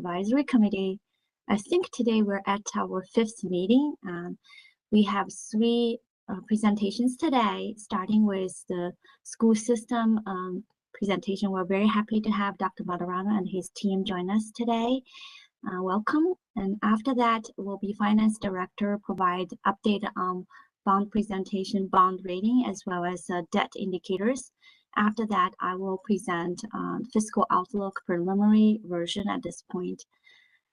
Advisory Committee. I think today we're at our 5th meeting. We have 3 presentations today, starting with the school system presentation. We're very happy to have Dr. Maturano and his team join us today. Welcome. And after that, will be Finance Director provide update on bond presentation, bond rating, as well as debt indicators. After that, I will present fiscal outlook preliminary version at this point.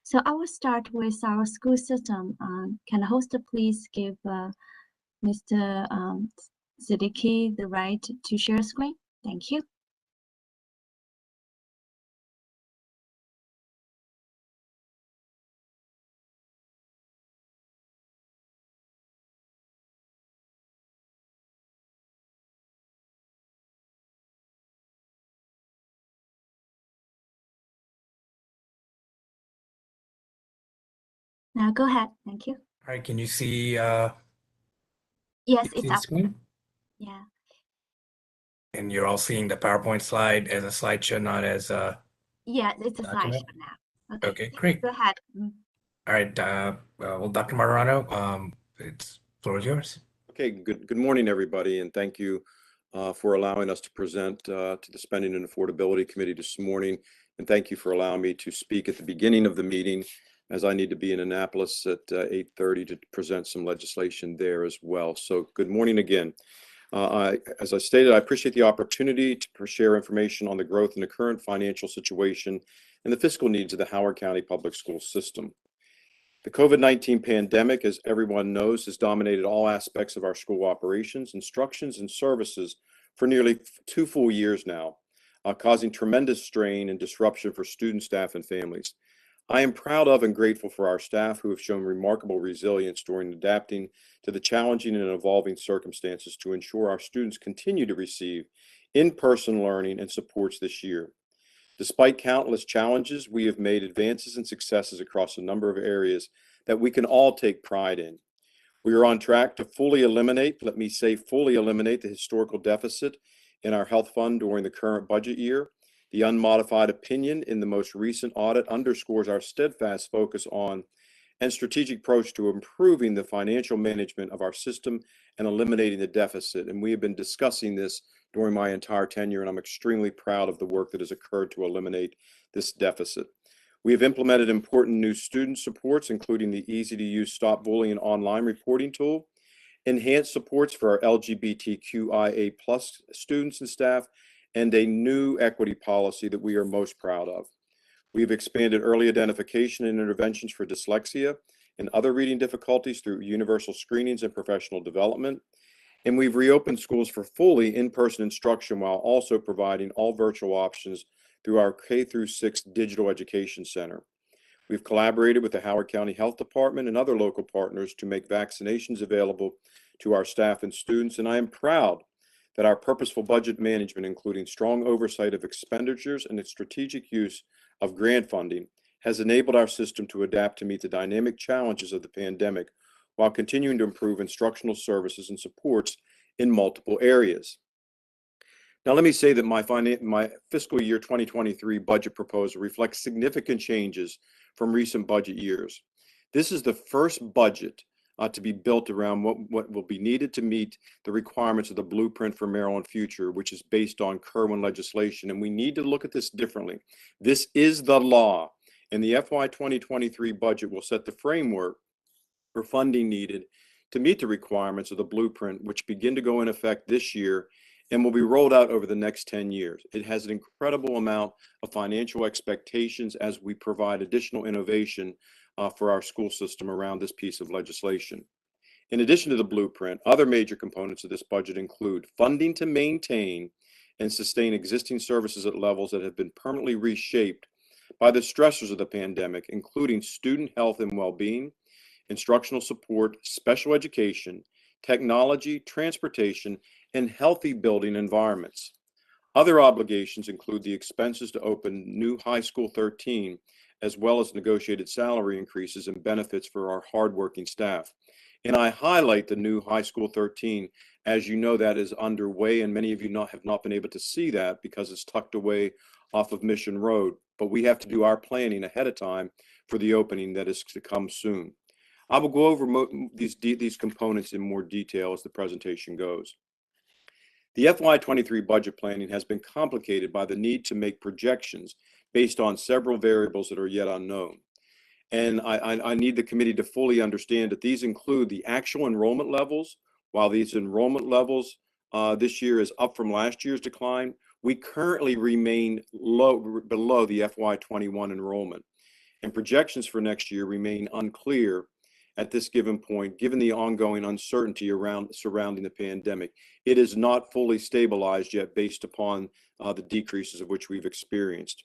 So I will start with our school system. Can the host please give Mr. Siddiqui the right to share screen? Thank you. Now go ahead. Thank you. All right, can you see? Yes, it's up. Screen? Yeah. And you're all seeing the PowerPoint slide as a slideshow, not as a Yeah, it's a document? slideshow now. Okay, great. Go ahead. All right, well, Dr. Maturano, it's floor is yours. Okay, good morning, everybody, and thank you for allowing us to present to the Spending and Affordability Committee this morning. And thank you for allowing me to speak at the beginning of the meeting, as I need to be in Annapolis at 8:30 to present some legislation there as well. So good morning again. As I stated, I appreciate the opportunity to share information on the growth in the current financial situation and the fiscal needs of the Howard County Public School System. The COVID-19 pandemic, as everyone knows, has dominated all aspects of our school operations, instructions, and services for nearly 2 full years now, causing tremendous strain and disruption for students, staff, and families. I am proud of and grateful for our staff who have shown remarkable resilience during adapting to the challenging and evolving circumstances to ensure our students continue to receive in-person learning and supports this year. Despite countless challenges, we have made advances and successes across a number of areas that we can all take pride in. We are on track to fully eliminate, let me say fully eliminate, the historical deficit in our health fund during the current budget year. The unmodified opinion in the most recent audit underscores our steadfast focus on and strategic approach to improving the financial management of our system and eliminating the deficit. And we have been discussing this during my entire tenure, and I'm extremely proud of the work that has occurred to eliminate this deficit. We have implemented important new student supports, including the easy-to-use Stop Bullying online reporting tool, enhanced supports for our LGBTQIA+ students and staff, and a new equity policy that we are most proud of. We've expanded early identification and interventions for dyslexia and other reading difficulties through universal screenings and professional development. And we've reopened schools for fully in-person instruction while also providing all virtual options through our K-6 Digital Education Center. We've collaborated with the Howard County Health Department and other local partners to make vaccinations available to our staff and students. And I am proud that our purposeful budget management, including strong oversight of expenditures and its strategic use of grant funding, has enabled our system to adapt to meet the dynamic challenges of the pandemic while continuing to improve instructional services and supports in multiple areas. Now, let me say that my fiscal year 2023 budget proposal reflects significant changes from recent budget years. This is the first budget to be built around what will be needed to meet the requirements of the Blueprint for Maryland Future, which is based on Kerwin legislation. And we need to look at this differently. This is the law, and the FY 2023 budget will set the framework for funding needed to meet the requirements of the Blueprint, which begin to go in effect this year and will be rolled out over the next 10 years. It has an incredible amount of financial expectations as we provide additional innovation for our school system around this piece of legislation. In addition to the Blueprint, other major components of this budget include funding to maintain and sustain existing services at levels that have been permanently reshaped by the stressors of the pandemic, including student health and well-being, instructional support, special education, technology, transportation, and healthy building environments. Other obligations include the expenses to open new High School 13, as well as negotiated salary increases and benefits for our hardworking staff. And I highlight the new High School 13, as you know that is underway, and many of you have not been able to see that because it's tucked away off of Mission Road. but we have to do our planning ahead of time for the opening that is to come soon. I will go over these components in more detail as the presentation goes. The FY23 budget planning has been complicated by the need to make projections based on several variables that are yet unknown. And I need the committee to fully understand that these include the actual enrollment levels. While these enrollment levels this year is up from last year's decline, we currently remain below the FY21 enrollment. And projections for next year remain unclear at this given point, given the ongoing uncertainty surrounding the pandemic. It is not fully stabilized yet based upon the decreases of which we've experienced.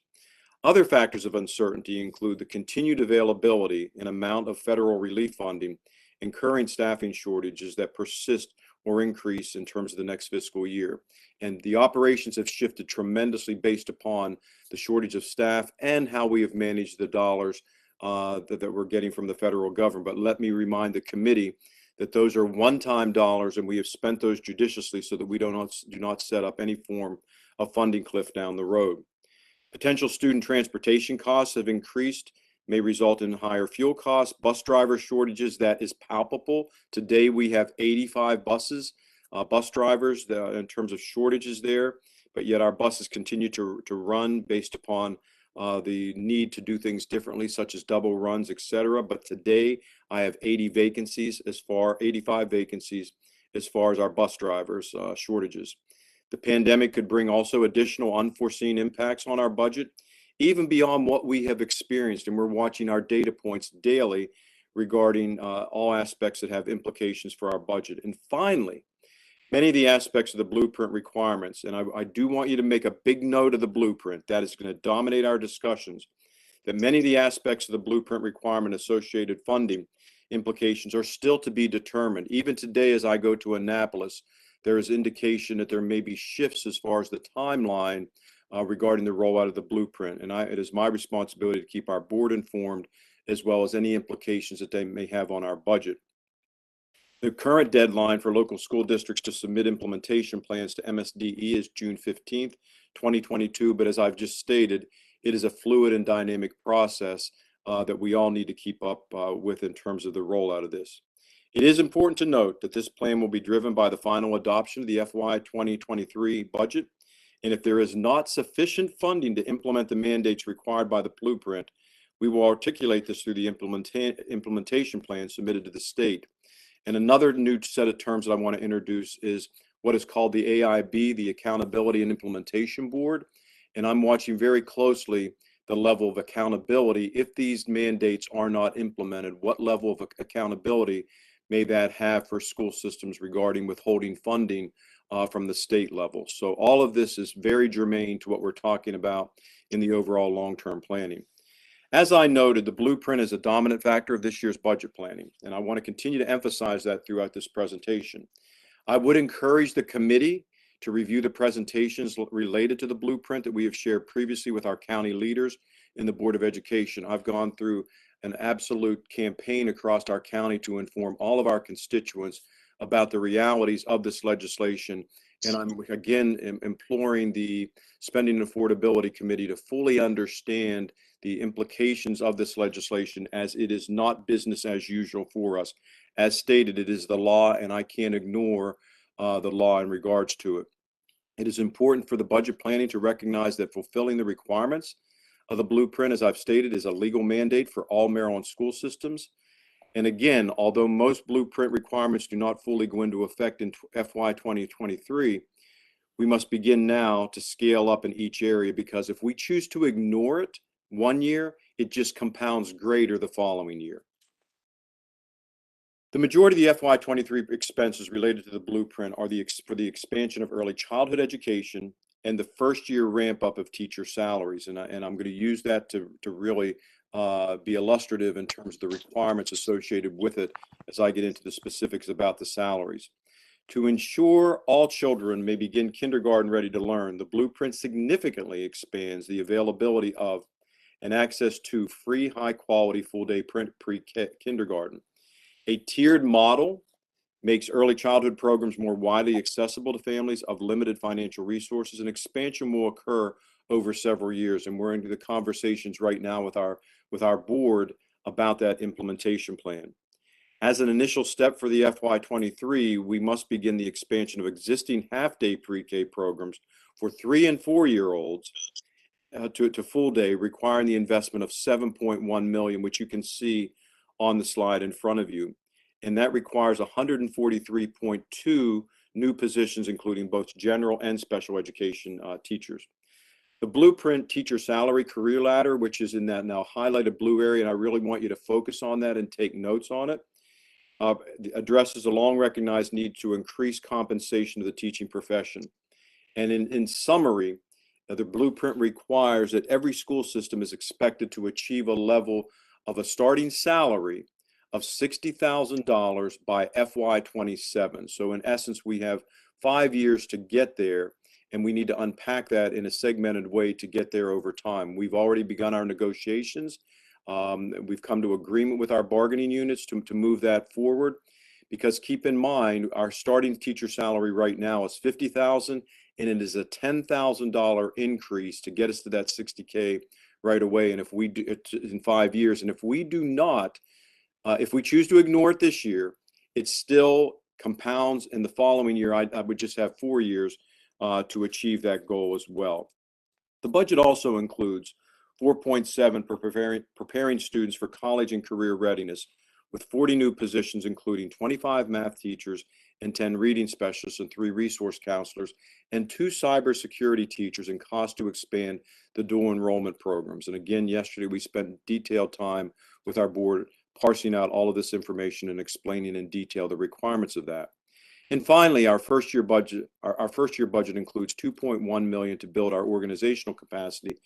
Other factors of uncertainty include the continued availability and amount of federal relief funding and current staffing shortages that persist or increase in terms of the next fiscal year. And the operations have shifted tremendously based upon the shortage of staff and how we have managed the dollars that we're getting from the federal government. But let me remind the committee that those are one-time dollars, and we have spent those judiciously so that we do not set up any form of funding cliff down the road. Potential student transportation costs have increased, may result in higher fuel costs, bus driver shortages, that is palpable. Today we have 85 bus drivers in terms of shortages there, but yet our buses continue to run based upon the need to do things differently, such as double runs, etc. But today I have 85 vacancies as far as our bus drivers shortages. The pandemic could bring also additional unforeseen impacts on our budget, even beyond what we have experienced. And we're watching our data points daily regarding all aspects that have implications for our budget. And finally, many of the aspects of the blueprint requirements, and I do want you to make a big note of the blueprint. That is going to dominate our discussions, that many of the aspects of the blueprint requirement associated funding implications are still to be determined. Even today, as I go to Annapolis, there is indication that there may be shifts as far as the timeline regarding the rollout of the blueprint. And it is my responsibility to keep our board informed, as well as any implications that they may have on our budget. The current deadline for local school districts to submit implementation plans to MSDE is June 15th, 2022. But as I've just stated, it is a fluid and dynamic process that we all need to keep up with in terms of the rollout of this. It is important to note that this plan will be driven by the final adoption of the FY 2023 budget. And if there is not sufficient funding to implement the mandates required by the blueprint, we will articulate this through the implementation plan submitted to the state. And another new set of terms that I want to introduce is what is called the AIB, the Accountability and Implementation Board. And I'm watching very closely the level of accountability. If these mandates are not implemented, what level of accountability may that have for school systems regarding withholding funding from the state level? So all of this is very germane to what we're talking about in the overall long-term planning. As I noted, the blueprint is a dominant factor of this year's budget planning, and I want to continue to emphasize that throughout this presentation. I would encourage the committee to review the presentations related to the blueprint that we have shared previously with our county leaders in the Board of Education. I've gone through an absolute campaign across our county to inform all of our constituents about the realities of this legislation. And I'm again imploring the Spending and Affordability Committee to fully understand the implications of this legislation, as it is not business as usual for us. As stated, it is the law, and I can't ignore the law in regards to it. It is important for the budget planning to recognize that fulfilling the requirements of the blueprint, as I've stated, is a legal mandate for all Maryland school systems. And again, although most blueprint requirements do not fully go into effect in FY 2023, we must begin now to scale up in each area, because if we choose to ignore it one year, it just compounds greater the following year. The majority of the FY 23 expenses related to the blueprint are for the expansion of early childhood education and the first year ramp up of teacher salaries. And I'm going to use that to really be illustrative in terms of the requirements associated with it as I get into the specifics about the salaries. To ensure all children may begin kindergarten ready to learn, the blueprint significantly expands the availability of and access to free high-quality full-day pre-kindergarten. A tiered model makes early childhood programs more widely accessible to families of limited financial resources, and expansion will occur over several years. And we're into the conversations right now with our board about that implementation plan. As an initial step for the FY23, we must begin the expansion of existing half-day pre-K programs for 3- and 4-year-olds to full day, requiring the investment of $7.1 million, which you can see on the slide in front of you. And that requires 143.2 new positions, including both general and special education teachers. The Blueprint Teacher Salary Career Ladder, which is in that now highlighted blue area, and I really want you to focus on that and take notes on it, addresses a long recognized need to increase compensation to the teaching profession. And in summary, the Blueprint requires that every school system is expected to achieve a level of a starting salary of $60,000 by FY27. So in essence, we have 5 years to get there, and we need to unpack that in a segmented way to get there over time. We've already begun our negotiations. We've come to agreement with our bargaining units to move that forward, because keep in mind, our starting teacher salary right now is $50,000, and it is a $10,000 increase to get us to that $60K right away. And if we do it in 5 years, and if we do not, if we choose to ignore it this year, it still compounds in the following year. I would just have 4 years to achieve that goal as well. The budget also includes 4.7 for preparing students for college and career readiness, with 40 new positions, including 25 math teachers and 10 reading specialists and 3 resource counselors and 2 cybersecurity teachers, and cost to expand the dual enrollment programs. And again, yesterday we spent detailed time with our board parsing out all of this information and explaining in detail the requirements of that. And finally, our first year budget includes $2.1 million to build our organizational capacity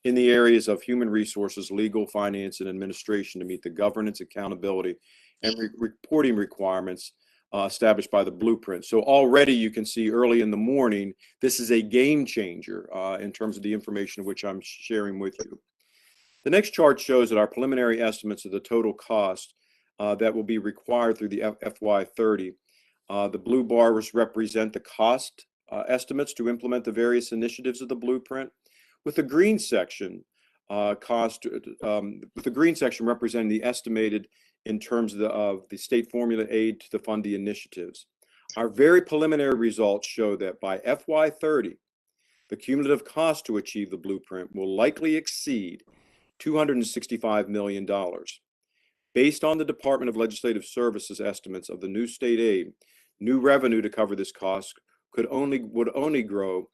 in the areas of human resources, legal, finance, and administration to meet the governance, accountability, and reporting requirements established by the Blueprint. So already you can see early in the morning, this is a game changer in terms of the information which I'm sharing with you. The next chart shows that our preliminary estimates of the total cost that will be required through the FY30. The blue bars represent the cost estimates to implement the various initiatives of the Blueprint, with the green section representing the estimated in terms of the state formula aid to fund the initiatives. Our very preliminary results show that by FY30, the cumulative cost to achieve the Blueprint will likely exceed $265 million. Based on the Department of Legislative Services estimates of the new state aid, new revenue to cover this cost would only grow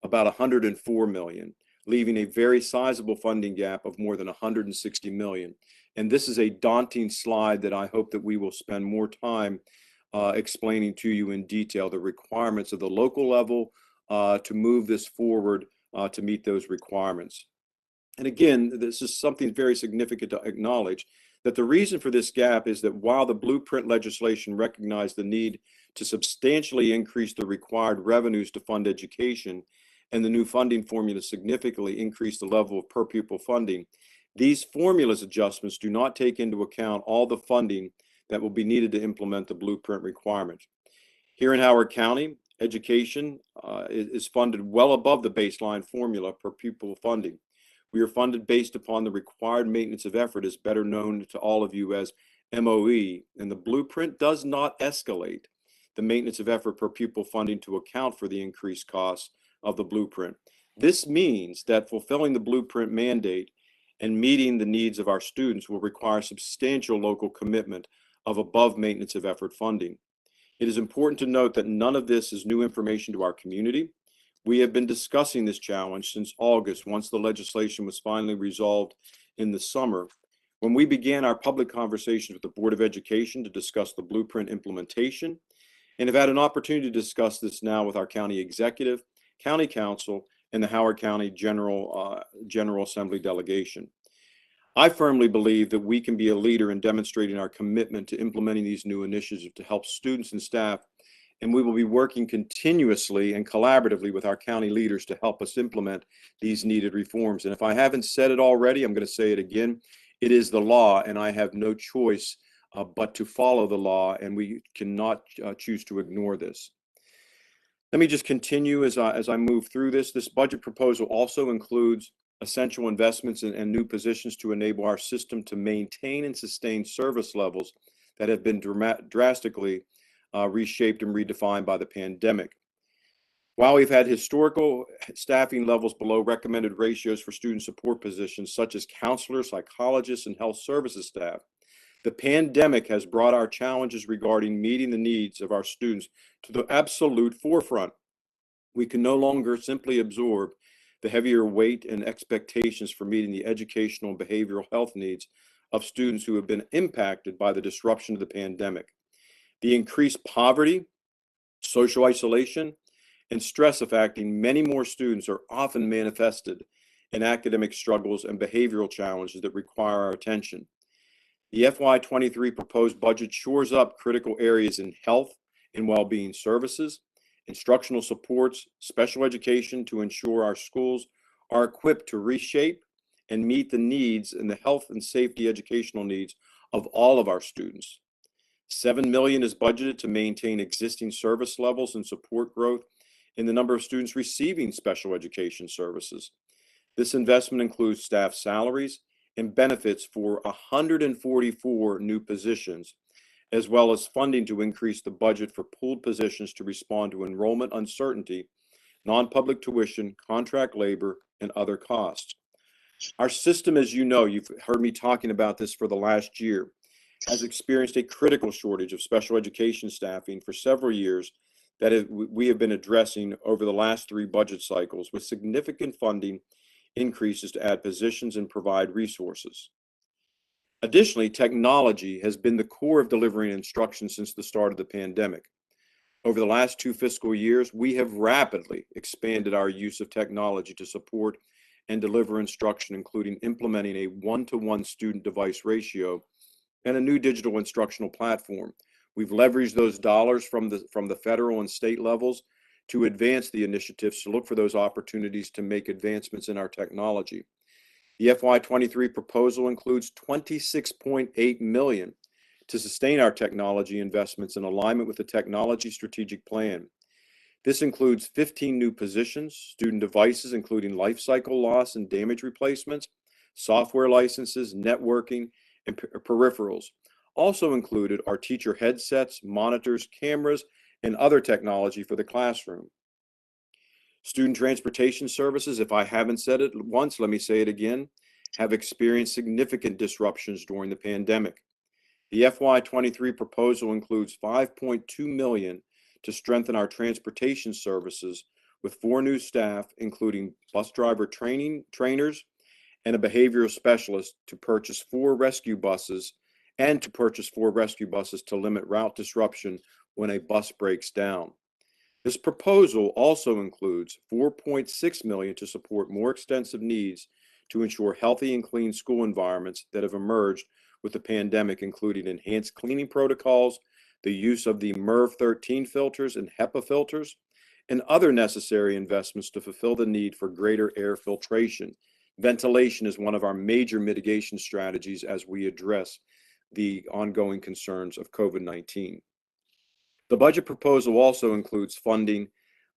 about 104 million, leaving a very sizable funding gap of more than 160 million. And this is a daunting slide that I hope that we will spend more time explaining to you in detail, the requirements of the local level to move this forward to meet those requirements. And again, this is something very significant to acknowledge, that the reason for this gap is that while the Blueprint legislation recognized the need to substantially increase the required revenues to fund education, and the new funding formula significantly increased the level of per pupil funding, these formulas adjustments do not take into account all the funding that will be needed to implement the Blueprint requirements. Here in Howard County, education is funded well above the baseline formula per pupil funding. We are funded based upon the required maintenance of effort, as better known to all of you as MOE, and the Blueprint does not escalate the maintenance of effort per pupil funding to account for the increased costs of the Blueprint. This means that fulfilling the Blueprint mandate and meeting the needs of our students will require substantial local commitment of above maintenance of effort funding. It is important to note that none of this is new information to our community. We have been discussing this challenge since August, once the legislation was finally resolved in the summer, when we began our public conversations with the Board of Education to discuss the Blueprint implementation, and have had an opportunity to discuss this now with our county executive, county council, and the Howard County General Assembly delegation. I firmly believe that we can be a leader in demonstrating our commitment to implementing these new initiatives to help students and staff, and we will be working continuously and collaboratively with our county leaders to help us implement these needed reforms. And if I haven't said it already, I'm going to say it again. It is the law, and I have no choice but to follow the law, and we cannot choose to ignore this. Let me just continue as I move through this. This budget proposal also includes essential investments and new positions to enable our system to maintain and sustain service levels that have been drastically reshaped and redefined by the pandemic. While we've had historical staffing levels below recommended ratios for student support positions such as counselors, psychologists, and health services staff, the pandemic has brought our challenges regarding meeting the needs of our students to the absolute forefront. We can no longer simply absorb the heavier weight and expectations for meeting the educational and behavioral health needs of students who have been impacted by the disruption of the pandemic. The increased poverty, social isolation, and stress affecting many more students are often manifested in academic struggles and behavioral challenges that require our attention. The FY23 proposed budget shores up critical areas in health and well-being services, instructional supports, special education to ensure our schools are equipped to reshape and meet the needs and the health and safety educational needs of all of our students. $7 million is budgeted to maintain existing service levels and support growth in the number of students receiving special education services. This investment includes staff salaries and benefits for 144 new positions, as well as funding to increase the budget for pooled positions to respond to enrollment uncertainty, non-public tuition, contract labor, and other costs. Our system, as you know, you've heard me talking about this for the last year, has experienced a critical shortage of special education staffing for several years that we have been addressing over the last 3 budget cycles with significant funding increases to add positions and provide resources. Additionally, technology has been the core of delivering instruction since the start of the pandemic. Over the last 2 fiscal years, we have rapidly expanded our use of technology to support and deliver instruction, including implementing a 1-to-1 student device ratio and a new digital instructional platform. We've leveraged those dollars from the federal and state levels to advance the initiatives, to look for those opportunities to make advancements in our technology. The FY23 proposal includes $26.8 million to sustain our technology investments in alignment with the technology strategic plan. This includes 15 new positions, student devices, including life cycle loss and damage replacements, software licenses, networking, and peripherals. Also included are teacher headsets, monitors, cameras, and other technology for the classroom. Student transportation services, if I haven't said it once, let me say it again, have experienced significant disruptions during the pandemic. The FY23 proposal includes $5.2 million to strengthen our transportation services with 4 new staff, including bus driver trainers and a behavioral specialist to purchase 4 rescue buses to limit route disruption when a bus breaks down. This proposal also includes $4.6 million to support more extensive needs to ensure healthy and clean school environments that have emerged with the pandemic, including enhanced cleaning protocols, the use of the MERV 13 filters and HEPA filters, and other necessary investments to fulfill the need for greater air filtration. Ventilation is one of our major mitigation strategies as we address the ongoing concerns of COVID-19. The budget proposal also includes funding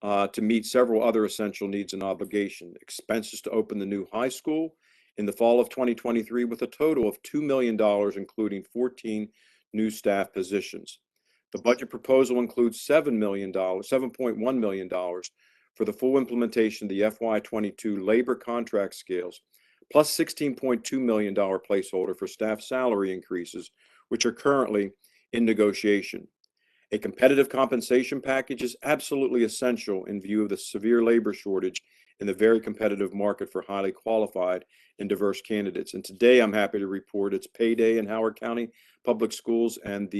to meet several other essential needs and obligations. Expenses to open the new high school in the fall of 2023 with a total of $2 million, including 14 new staff positions. The budget proposal includes $7.1 million for the full implementation of the FY22 labor contract scales, plus $16.2 million placeholder for staff salary increases, which are currently in negotiation. A competitive compensation package is absolutely essential in view of the severe labor shortage in the very competitive market for highly qualified and diverse candidates. And today I'm happy to report it's payday in Howard County Public Schools, and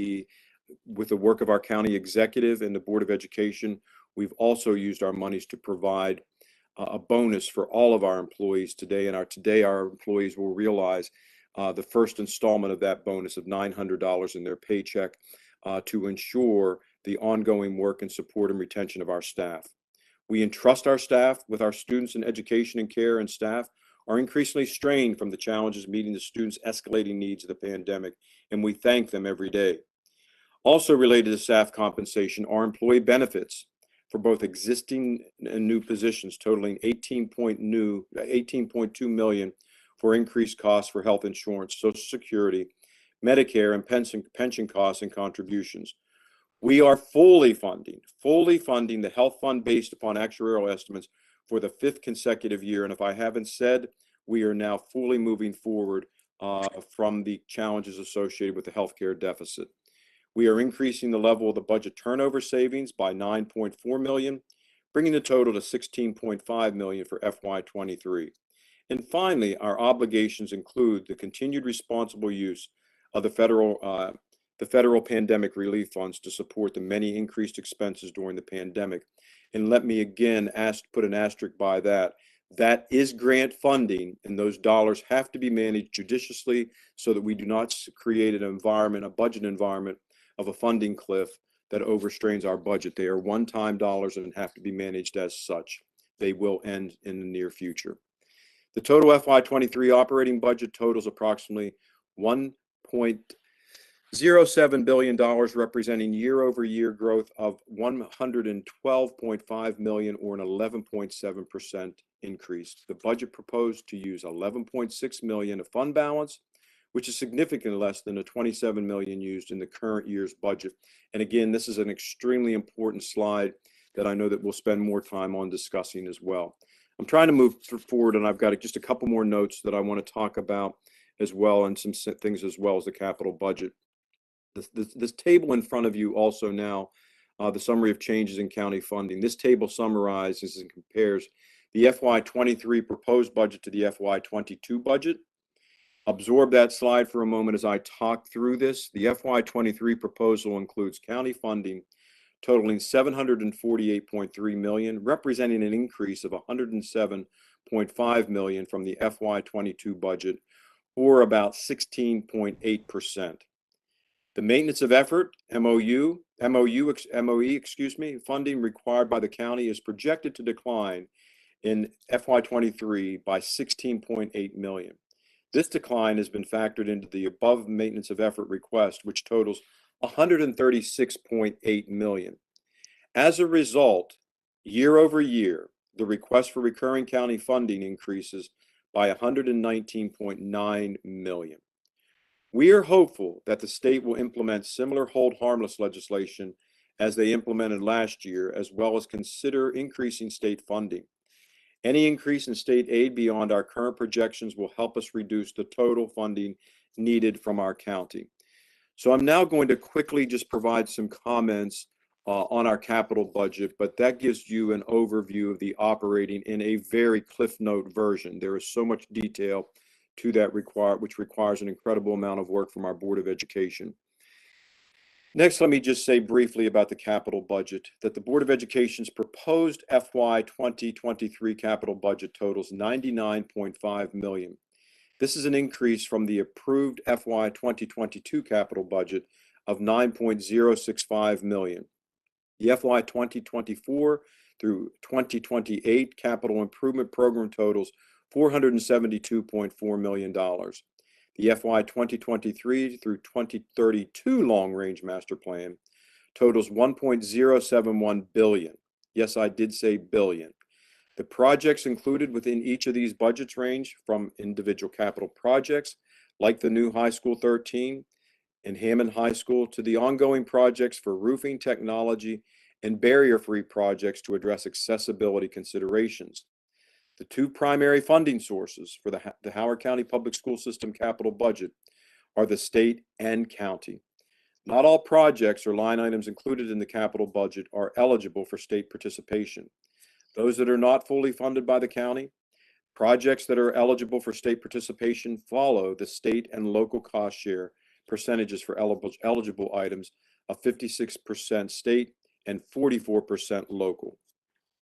with the work of our county executive and the Board of Education, we've also used our monies to provide a bonus for all of our employees today. And today our employees will realize the first installment of that bonus of $900 in their paycheck to ensure the ongoing work and support and retention of our staff. We entrust our staff with our students in education and care, and staff are increasingly strained from the challenges meeting the students' escalating needs of the pandemic, and we thank them every day. Also related to staff compensation are employee benefits for both existing and new positions totaling 18.2 million for increased costs for health insurance, Social Security, Medicare, and pension costs and contributions. We are fully funding the health fund based upon actuarial estimates for the 5th consecutive year. And if I haven't said, we are now fully moving forward from the challenges associated with the healthcare deficit. We are increasing the level of the budget turnover savings by 9.4 million, bringing the total to 16.5 million for FY23. And finally, our obligations include the continued responsible use of the federal pandemic relief funds to support the many increased expenses during the pandemic. And let me again put an asterisk by that. That is grant funding, and those dollars have to be managed judiciously so that we do not create a budget environment of a funding cliff that overstrains our budget. They are one-time dollars and have to be managed as such. They will end in the near future. The total FY23 operating budget totals approximately $1.07 billion, representing year-over-year growth of 112.5 million, or an 11.7% increase. The budget proposed to use 11.6 million of fund balance, which is significantly less than the 27 million used in the current year's budget. And again, this is an extremely important slide that I know that we'll spend more time on discussing as well. I'm trying to move forward, and I've got just a couple more notes that I want to talk about as well, and some things as well as the capital budget. This table in front of you also now, the summary of changes in county funding. This table summarizes and compares the FY23 proposed budget to the FY22 budget. Absorb that slide for a moment as I talk through this. The FY23 proposal includes county funding totaling 748.3 million, representing an increase of 107.5 million from the FY22 budget, or about 16.8%. The maintenance of effort, MOE, funding required by the county is projected to decline in FY23 by 16.8 million. This decline has been factored into the above maintenance of effort request, which totals 136.8 million. As a result, year over year, the request for recurring county funding increases by 119.9 million. We are hopeful that the state will implement similar hold harmless legislation as they implemented last year, as well as consider increasing state funding. Any increase in state aid beyond our current projections will help us reduce the total funding needed from our county. So I'm now going to quickly just provide some comments on our capital budget, but that gives you an overview of the operating in a very Cliff Note version. There is so much detail to that which requires an incredible amount of work from our Board of Education. Next, let me just say briefly about the capital budget, that the Board of Education's proposed FY 2023 capital budget totals 99.5 million. This is an increase from the approved FY 2022 capital budget of 9.065 million. The FY 2024 through 2028 capital improvement program totals $472.4 million. The FY 2023 through 2032 long-range master plan totals 1.071 billion. Yes, I did say billion. The projects included within each of these budgets range from individual capital projects like the new High School 13 and Hammond High School to the ongoing projects for roofing technology and barrier-free projects to address accessibility considerations. The two primary funding sources for the Howard County Public School System capital budget are the state and county. Not all projects or line items included in the capital budget are eligible for state participation. Those that are not fully funded by the county, projects that are eligible for state participation follow the state and local cost share percentages for eligible items of 56% state and 44% local.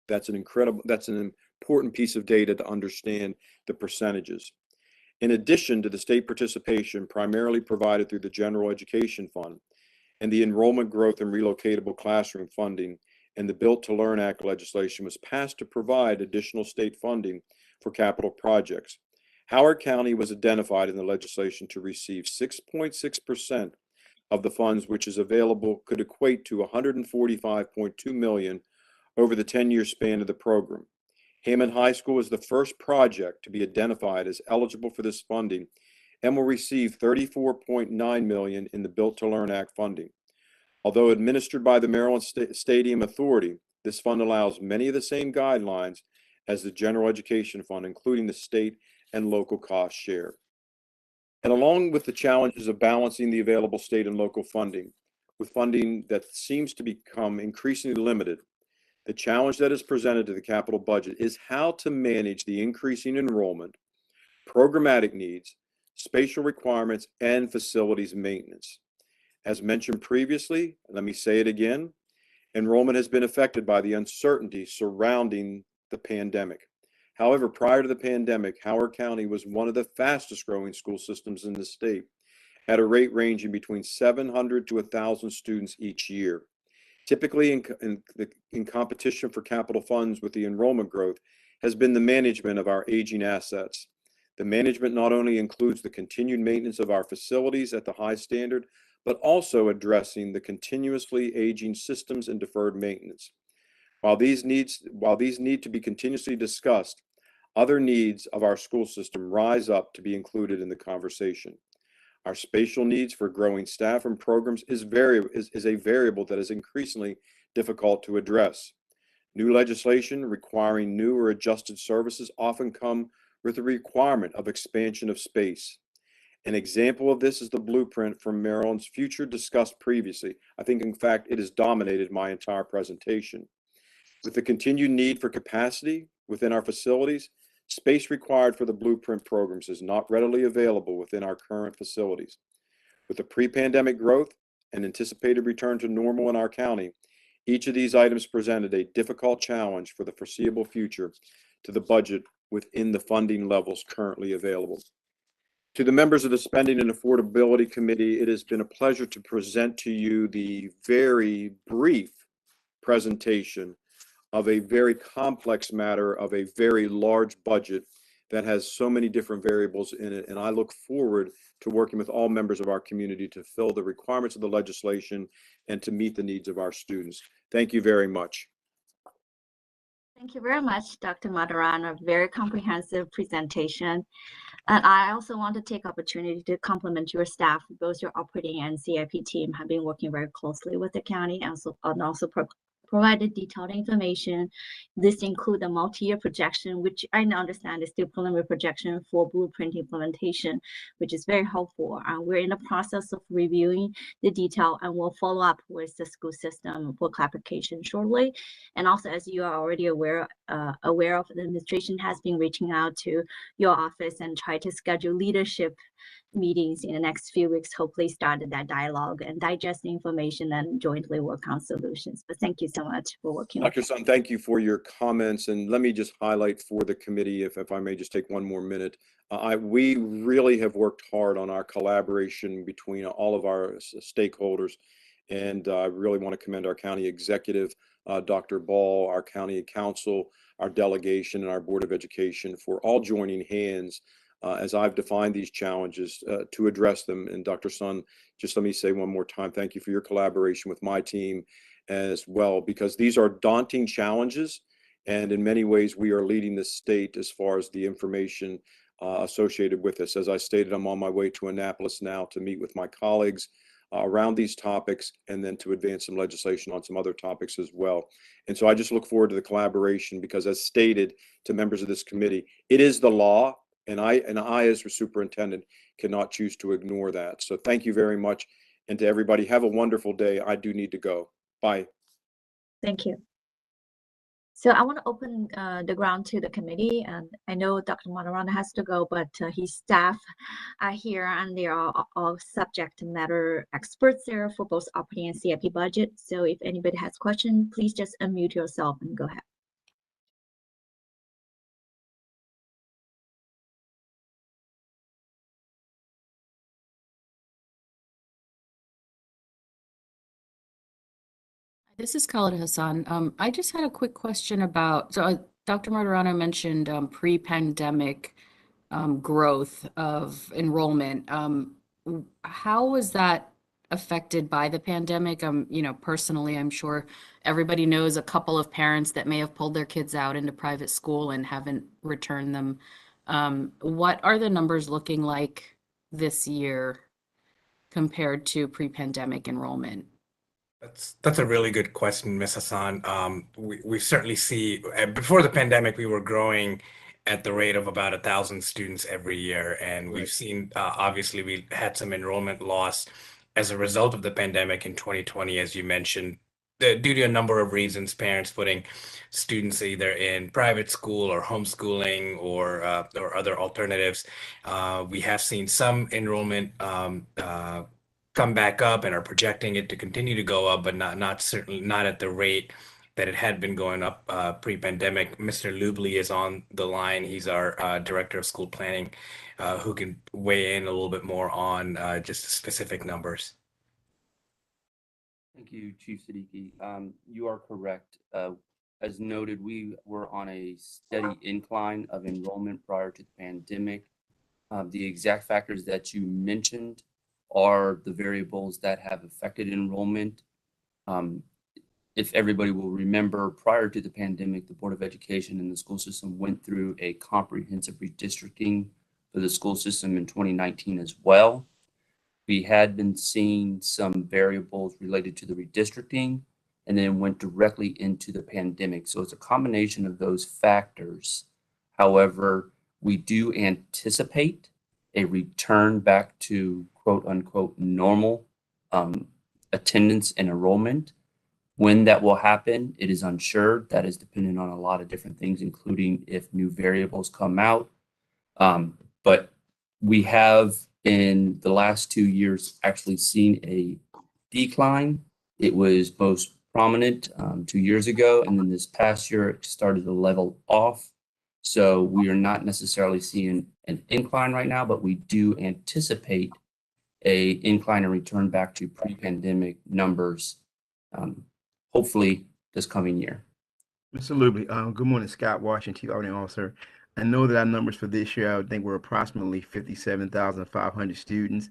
That's an important piece of data to understand the percentages. In addition to the state participation primarily provided through the General Education Fund and the Enrollment Growth and Relocatable Classroom funding, and the Built to Learn Act legislation was passed to provide additional state funding for capital projects. Howard County was identified in the legislation to receive 6.6% of the funds, which is available, could equate to 145.2 million, over the 10-year span of the program. Hammond High School is the first project to be identified as eligible for this funding and will receive $34.9 million in the Built to Learn Act funding. Although administered by the Maryland Stadium Authority, this fund allows many of the same guidelines as the General Education Fund, including the state and local cost share. And along with the challenges of balancing the available state and local funding, with funding that seems to become increasingly limited, the challenge that is presented to the capital budget is how to manage the increasing enrollment, programmatic needs, spatial requirements, and facilities maintenance. As mentioned previously, let me say it again, enrollment has been affected by the uncertainty surrounding the pandemic. However, prior to the pandemic, Howard County was one of the fastest growing school systems in the state, at a rate ranging between 700 to 1,000 students each year. Typically, in competition for capital funds with the enrollment growth has been the management of our aging assets. The management not only includes the continued maintenance of our facilities at the high standard, but also addressing the continuously aging systems and deferred maintenance. While these need to be continuously discussed, other needs of our school system rise up to be included in the conversation. Our spatial needs for growing staff and programs is a variable that is increasingly difficult to address. New legislation requiring new or adjusted services often come with the requirement of expansion of space. An example of this is the blueprint from Maryland's future discussed previously. I think, in fact, it has dominated my entire presentation. With the continued need for capacity within our facilities, space required for the blueprint programs is not readily available within our current facilities. With the pre-pandemic growth and anticipated return to normal in our county, each of these items presented a difficult challenge for the foreseeable future to the budget within the funding levels currently available. To the members of the Spending and Affordability Committee, it has been a pleasure to present to you the very brief presentation of a very complex matter of a very large budget that has so many different variables in it. And I look forward to working with all members of our community to fill the requirements of the legislation and to meet the needs of our students. Thank you very much. Thank you very much, Dr. Maturana. Very comprehensive presentation. And I also want to take opportunity to compliment your staff. Both your operating and CIP team have been working very closely with the county and also provided detailed information. This includes a multi-year projection, which I understand is still preliminary projection for blueprint implementation, which is very helpful. We're in the process of reviewing the detail, and we'll follow up with the school system for clarification shortly. And also, as you are already aware of, the administration has been reaching out to your office and try to schedule leadership meetings in the next few weeks, hopefully started that dialogue and digest the information and jointly work on solutions. But thank you so much for working. Dr. Sun, thank you for your comments. And let me just highlight for the committee, if I may just take one more minute. We really have worked hard on our collaboration between all of our stakeholders. And I really want to commend our county executive, Dr. Ball, our county council, our delegation, and our Board of Education for all joining hands as I've defined these challenges to address them. And Dr. Sun, just let me say one more time, thank you for your collaboration with my team as well, because these are daunting challenges. And in many ways, we are leading the state as far as the information associated with this. As I stated, I'm on my way to Annapolis now to meet with my colleagues around these topics and then to advance some legislation on some other topics as well. And so I just look forward to the collaboration because, as stated to members of this committee, it is the law. And I, as a superintendent, cannot choose to ignore that. So thank you very much. And to everybody, have a wonderful day. I do need to go. Bye. Thank you. So I want to open the ground to the committee. And I know Dr. Maturana has to go, but his staff are here and they are all subject matter experts there for both operating and CIP budget. So if anybody has questions, please just unmute yourself and go ahead. This is Khalid Hassan. I just had a quick question about, Dr. Maturana mentioned pre-pandemic growth of enrollment. How was that affected by the pandemic? You know, personally, I'm sure everybody knows a couple of parents that may have pulled their kids out into private school and haven't returned them. What are the numbers looking like this year compared to pre-pandemic enrollment? That's a really good question, Ms. Hassan. We certainly see before the pandemic, we were growing at the rate of about 1,000 students every year, and Right. we've seen obviously we had some enrollment loss as a result of the pandemic in 2020, as you mentioned, due to a number of reasons, parents putting students either in private school or homeschooling or other alternatives. We have seen some enrollment come back up and are projecting it to continue to go up, but certainly not at the rate that it had been going up pre-pandemic. Mr. Lubley is on the line. He's our director of school planning, who can weigh in a little bit more on just the specific numbers. Thank you, Chief Siddiqui. You are correct. As noted, we were on a steady incline of enrollment prior to the pandemic. The exact factors that you mentioned are the variables that have affected enrollment. If everybody will remember, prior to the pandemic, the Board of Education and the school system went through a comprehensive redistricting for the school system in 2019 as well. We had been seeing some variables related to the redistricting and then went directly into the pandemic. So it's a combination of those factors. However, we do anticipate a return back to quote unquote normal attendance and enrollment. When that will happen, it is unsure. That is dependent on a lot of different things, including if new variables come out. But we have in the last 2 years actually seen a decline. It was most prominent 2 years ago, and then this past year it started to level off. So we are not necessarily seeing an incline right now, but we do anticipate a incline and return back to pre-pandemic numbers, hopefully this coming year. Mr. Lubley, good morning, Scott Washington, Chief Operating Officer. I know that our numbers for this year, I think we're approximately 57,500 students.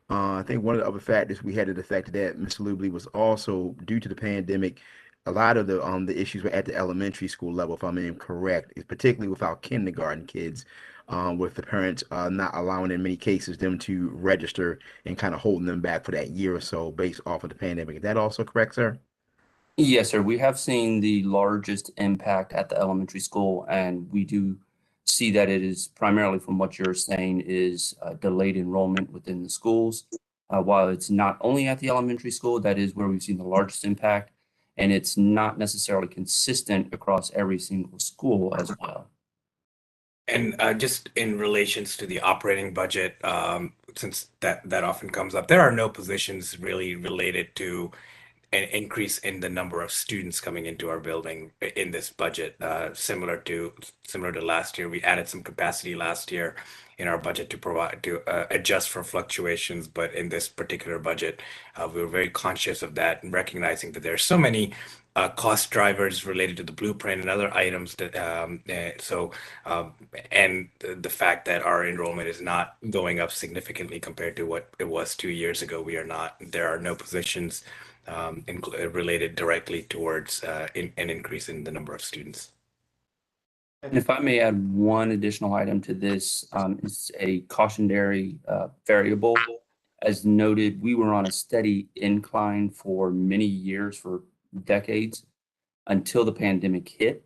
I think one of the other factors we had to the fact that Mr. Lubley was also due to the pandemic. A lot of the issues were at the elementary school level, if I'm correct, particularly with our kindergarten kids, with the parents not allowing in many cases them to register and kind of holding them back for that year or so based off of the pandemic. Is that also correct, sir? Yes, sir. We have seen the largest impact at the elementary school, and we do see that it is primarily from what you're saying is delayed enrollment within the schools. While it's not only at the elementary school, that is where we've seen the largest impact, and it's not necessarily consistent across every single school as well. And just in relations to the operating budget, since that often comes up, there are no positions really related to an increase in the number of students coming into our building in this budget. Similar to last year, we added some capacity last year in our budget to adjust for fluctuations. But in this particular budget, we were very conscious of that and recognizing that there are so many cost drivers related to the blueprint and other items that and the fact that our enrollment is not going up significantly compared to what it was 2 years ago. There are no positions related directly towards an increase in the number of students. And if I may add one additional item to this, it's a cautionary variable. As noted, we were on a steady incline for many years, for decades, until the pandemic hit.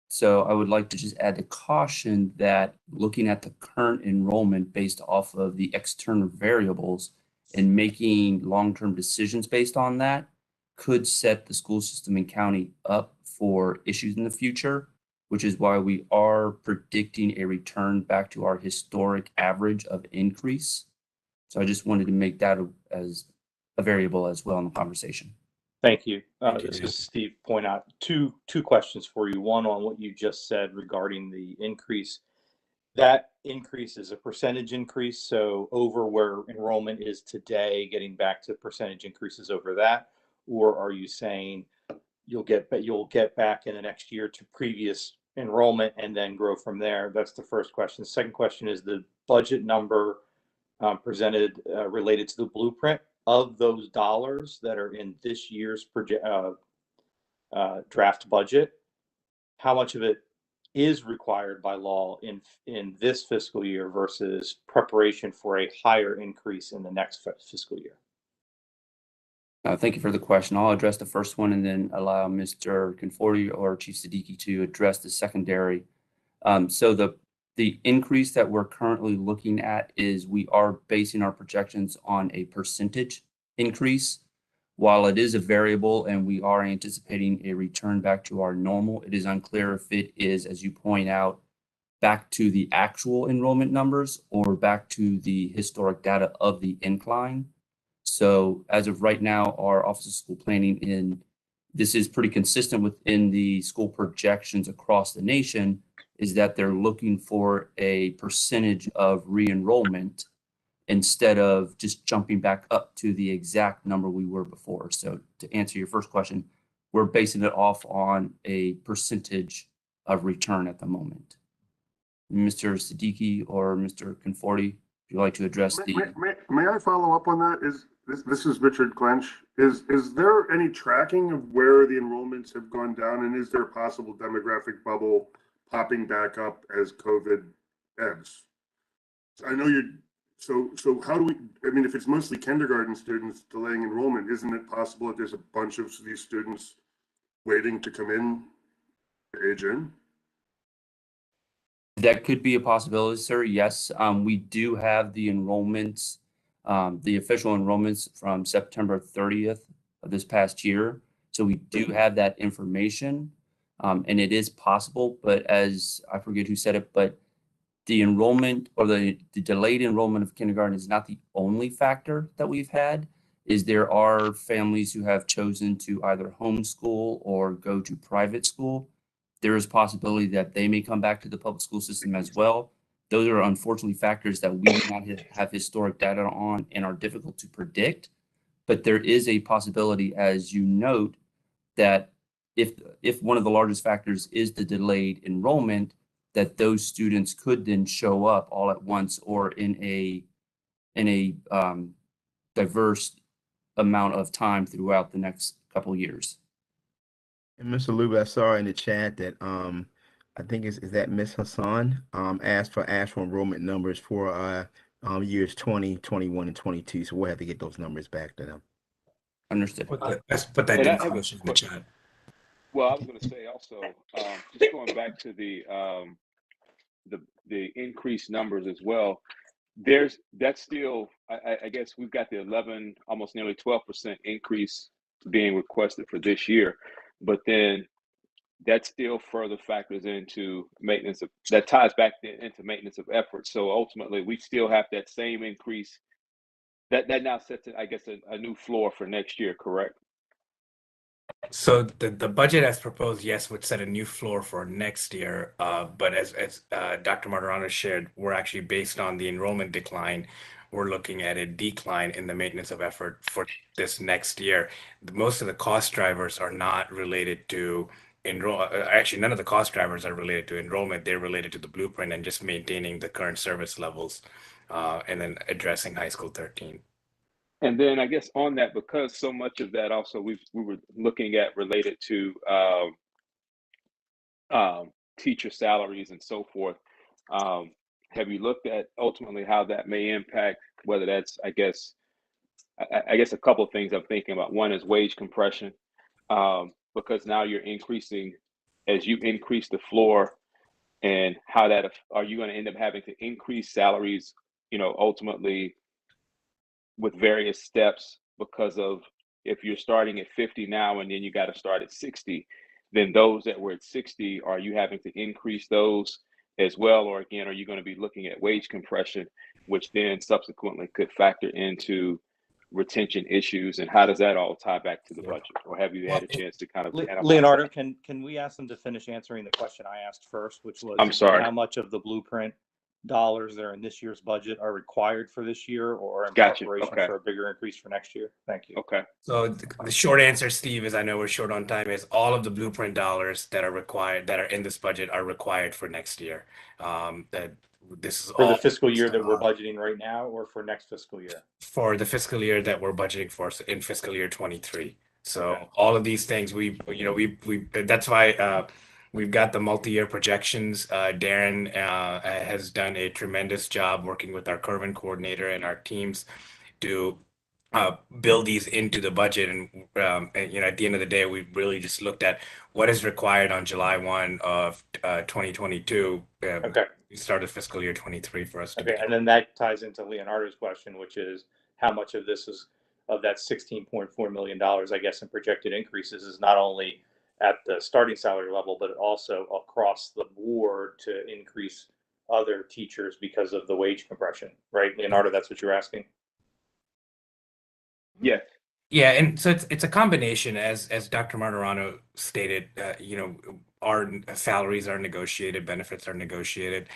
So I would like to just add the caution that looking at the current enrollment based off of the external variables and making long-term decisions based on that could set the school system and county up for issues in the future, which is why we are predicting a return back to our historic average of increase. So I just wanted to make that as a variable as well in the conversation. Thank you. Thank you, This Dan. is Steve. Point out two questions for you. One on what you just said regarding the increase. That increase is a percentage increase, so over where enrollment is today, getting back to percentage increases over that, or are you saying you'll get back in the next year to previous enrollment and then grow from there? That's the first question. The second question is the budget number presented related to the blueprint. of those dollars that are in this year's draft budget, how much of it is required by law in this fiscal year versus preparation for a higher increase in the next fiscal year? Thank you for the question. I'll address the first one and then allow Mr. Conforti or Chief Siddiqui to address the secondary. So the increase that we're currently looking at is we are basing our projections on a percentage increase. While it is a variable and we are anticipating a return back to our normal, it is unclear if it is, as you point out, back to the actual enrollment numbers or back to the historic data of the incline. So as of right now, our Office of School Planning this is pretty consistent within the school projections across the nation, is that they're looking for a percentage of re-enrollment instead of just jumping back up to the exact number we were before. So to answer your first question, we're basing it off on a percentage of return at the moment. Mr. Siddiqui or Mr. Conforti, would you like to address May I follow up on that? This is Richard Clench. Is there any tracking of where the enrollments have gone down, and is there a possible demographic bubble popping back up as COVID ebbs? I know so how do we, I mean, if it's mostly kindergarten students delaying enrollment, isn't it possible that there's a bunch of these students waiting to come in to age in? That could be a possibility, sir. Yes, we do have the enrollments, the official enrollments from September 30th of this past year. So we do have that information, and it is possible, but as I forget who said it, but the enrollment or the delayed enrollment of kindergarten is not the only factor that we've had. There are families who have chosen to either homeschool or go to private school. There is possibility that they may come back to the public school system as well. Those are unfortunately factors that we do not have historic data on and are difficult to predict. But there is a possibility, as you note, that if one of the largest factors is the delayed enrollment, that those students could then show up all at once or in a diverse amount of time throughout the next couple of years. And Mr. Luba, I saw in the chat that I think is that Miss Hassan asked for actual enrollment numbers for years 20, 21, and 22. So we'll have to get those numbers back to them. Understood. Let's put that information in the chat. Well, I was going to say also, just going back to the increased numbers as well. That's still, I guess we've got the 11, almost nearly 12% increase being requested for this year, but then that still further factors into maintenance of, that ties back into maintenance of effort. So ultimately, we still have that same increase. That now sets, I guess, a new floor for next year, correct? So the budget as proposed, yes, would set a new floor for next year. But as Dr. Martirano shared, we're actually based on the enrollment decline. We're looking at a decline in the maintenance of effort for this next year. Most of the cost drivers are not related to actually, none of the cost drivers are related to enrollment. They're related to the blueprint and just maintaining the current service levels, and then addressing high school 13. And then I guess on that, because so much of that also we were looking at related to teacher salaries and so forth. Have you looked at ultimately how that may impact, whether that's, I guess a couple of things I'm thinking about. One is wage compression, because now you're increasing, as you increase the floor, and how that, are you going to end up having to increase salaries, ultimately with various steps, because of, if you're starting at 50 now and then you got to start at 60, then those that were at 60, are you having to increase those as well? Or again, are you going to be looking at wage compression, which then subsequently could factor into retention issues? And how does that all tie back to the budget? Or have you had a chance to kind of Leonardo, can we ask them to finish answering the question I asked first, which was, I'm sorry, how much of the blueprint dollars that are in this year's budget are required for this year, or in Gotcha. preparation Okay. for a bigger increase for next year? Thank you. Okay. So the short answer, Steve, is I know we're short on time, is all of the blueprint dollars that are required, that are in this budget, are required for next year. That this is For the all fiscal year based that we're on- budgeting right now, or for next fiscal year? for the fiscal year that we're budgeting for in fiscal year 23. So Okay. all of these things we that's why we've got the multi-year projections. Darren has done a tremendous job working with our Curvin coordinator and our teams to build these into the budget. And at the end of the day, we really just looked at what is required on July 1 of 2022. Okay. We started fiscal year 23 for us to Okay, be. and then that ties into Leonardo's question, which is how much of this is of that $16.4 million, I guess, in projected increases is not only at the starting salary level, but also across the board to increase other teachers because of the wage compression, right? Leonardo, that's what you're asking? Yes. Yeah, and so it's a combination, as Dr. Martirano stated. Our salaries are negotiated, benefits are negotiated.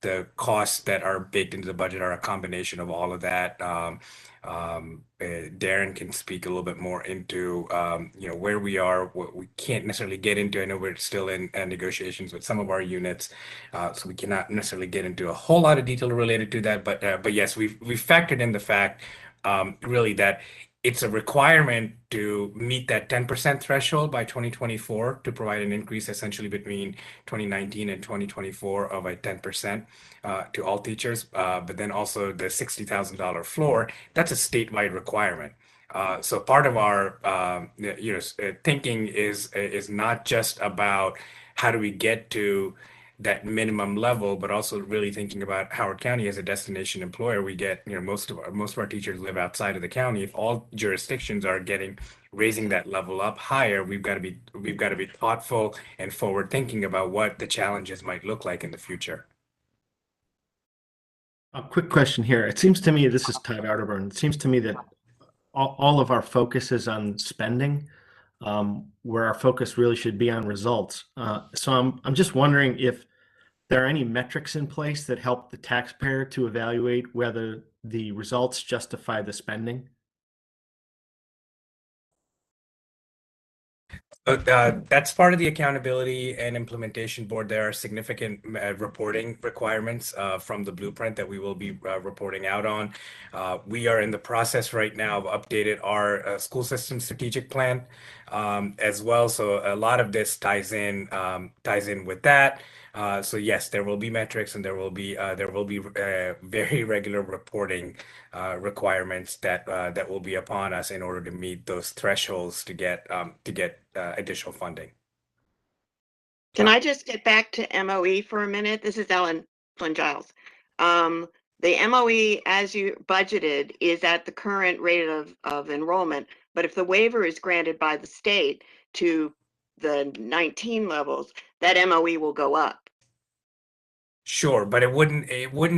The costs that are baked into the budget are a combination of all of that. Darren can speak a little bit more into where we are. What we can't necessarily get into. I know we're still in negotiations with some of our units, so we cannot necessarily get into a whole lot of detail related to that. But yes, we've factored in the fact. Really that it's a requirement to meet that 10% threshold by 2024 to provide an increase essentially between 2019 and 2024 of a 10% to all teachers. But then also the $60,000 floor, that's a statewide requirement. So part of our thinking is not just about how do we get to that minimum level, but also really thinking about Howard County as a destination employer. We get, most of our teachers live outside of the county. If all jurisdictions are raising that level up higher, we've got to be thoughtful and forward thinking about what the challenges might look like in the future. A quick question here. It seems to me, this is Todd Arterburn. It seems to me that all of our focus is on spending, where our focus really should be on results. So I'm just wondering if there are any metrics in place that help the taxpayer to evaluate whether the results justify the spending. That's part of the accountability and implementation board. There are significant reporting requirements from the blueprint that we will be reporting out on. We are in the process right now of updated our school system strategic plan as well. So a lot of this ties in with that. So yes, there will be metrics and there will be very regular reporting requirements that will be upon us in order to meet those thresholds to get additional funding. Can I just get back to MOE for a minute? This is Ellen Flynn-Giles. The MOE, as you budgeted, is at the current rate of enrollment, but if the waiver is granted by the state to the 19 levels, that MOE will go up. Sure, but it wouldn't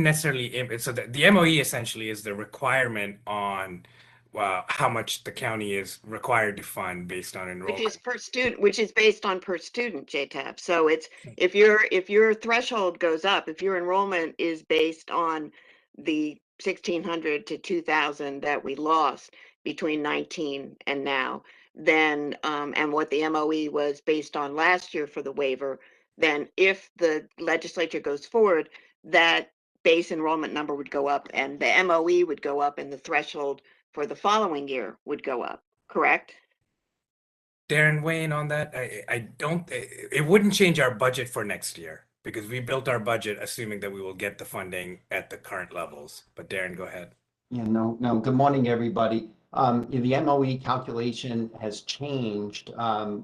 necessarily. So the MOE essentially is the requirement on how much the county is required to fund based on enrollment. Which is per student, which is based on per student, JTAP. So it's if your threshold goes up, if your enrollment is based on the 1,600 to 2,000 that we lost between 19 and now, then and what the MOE was based on last year for the waiver, then if the legislature goes forward, that base enrollment number would go up and the MOE would go up and the threshold for the following year would go up, correct? Darren, weigh in on that. I don't. It wouldn't change our budget for next year because we built our budget assuming that we will get the funding at the current levels. But Darren, go ahead. Yeah, no. Good morning, everybody. The MOE calculation has changed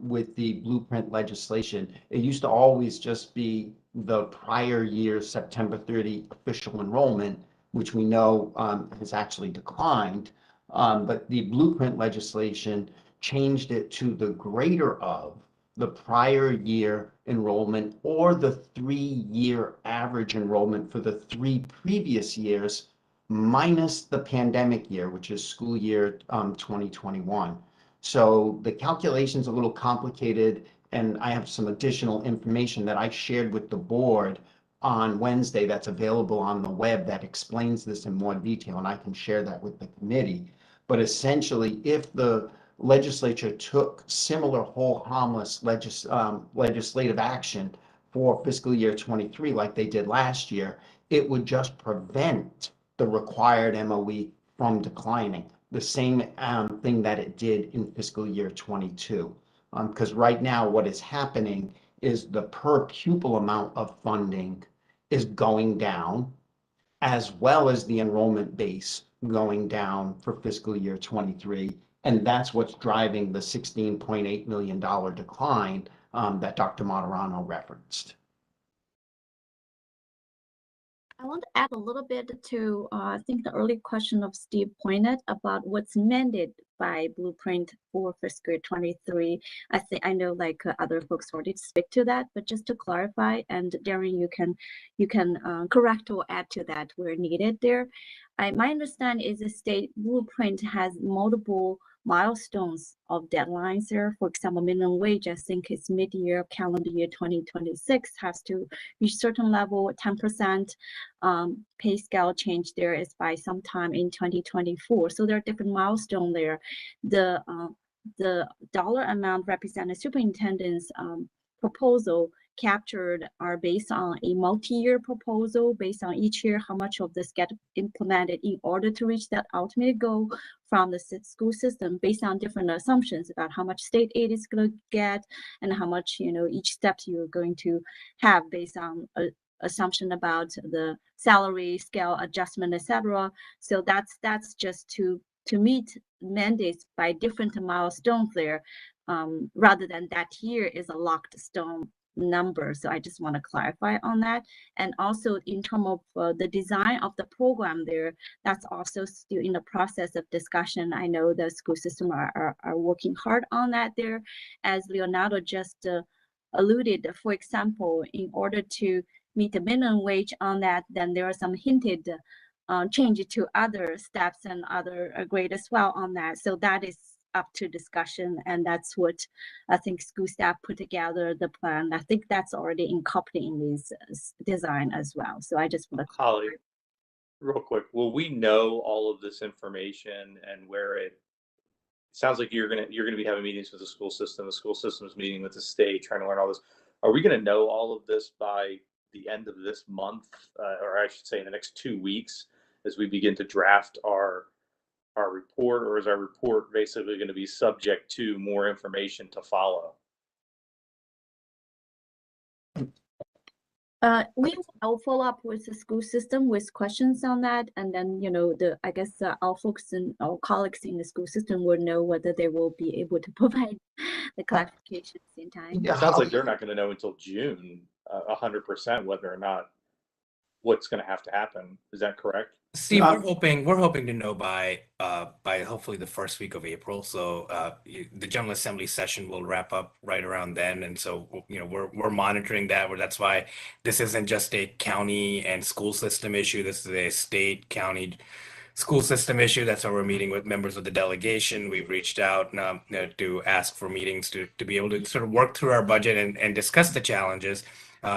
with the blueprint legislation. It used to always just be the prior year's September 30 official enrollment, which we know has actually declined. But the blueprint legislation changed it to the greater of the prior year enrollment or the 3-year average enrollment for the 3 previous years minus the pandemic year, which is school year 2021. So the calculation's a little complicated, and I have some additional information that I shared with the board on Wednesday that's available on the web that explains this in more detail, and I can share that with the committee. But essentially, if the legislature took similar whole harmless legislative action for fiscal year 23 like they did last year, it would just prevent the required MOE from declining, the same thing that it did in fiscal year 22. Because right now what is happening is the per pupil amount of funding is going down, as well as the enrollment base going down for fiscal year 23. And that's what's driving the $16.8 million decline that Dr. Moderano referenced. I want to add a little bit to, I think the early question of Steve pointed about what's mandated by Blueprint for fiscal year 23. I know like other folks already speak to that, but just to clarify, and Darren, you can correct or add to that where needed there. My understanding is the state Blueprint has multiple milestones of deadlines there. For example, minimum wage, I think it's mid-year calendar year 2026 has to reach certain level, 10% pay scale change there is by sometime in 2024. So there are different milestones there. The dollar amount represented superintendent's proposal captured are based on a multi-year proposal based on each year how much of this get implemented in order to reach that ultimate goal from the school system based on different assumptions about how much state aid is going to get and how much each step you're going to have based on assumption about the salary scale adjustment, etc. So that's just to meet mandates by different milestones there, rather than that year is a locked stone number. So I just want to clarify on that. And also in terms of the design of the program there, that's also still in the process of discussion. I know the school system are working hard on that there. As Leonardo just alluded, for example, in order to meet the minimum wage on that, then there are some hinted change to other steps and other grade as well on that. So that is up to discussion, and that's what I think school staff put together the plan. I think that's already incorporated in this design as well. So I just want to Holly, real quick, will we know all of this information and where it sounds like you're gonna be having meetings with the school system's meeting with the state, trying to learn all this. Are we gonna know all of this by the end of this month, or I should say in the next 2 weeks, as we begin to draft our report, or is our report basically going to be subject to more information to follow? I'll follow up with the school system with questions on that, and then I guess our folks and our colleagues in the school system will know whether they will be able to provide the clarifications in time. It sounds like they're not going to know until June 100% whether or not what's going to have to happen. Is that correct? Steve, we're hoping to know by hopefully the first week of April. So the General Assembly session will wrap up right around then, and so we're monitoring that. That's why this isn't just a county and school system issue. This is a state, county, school system issue. That's why we're meeting with members of the delegation. We've reached out to ask for meetings to be able to sort of work through our budget and discuss the challenges.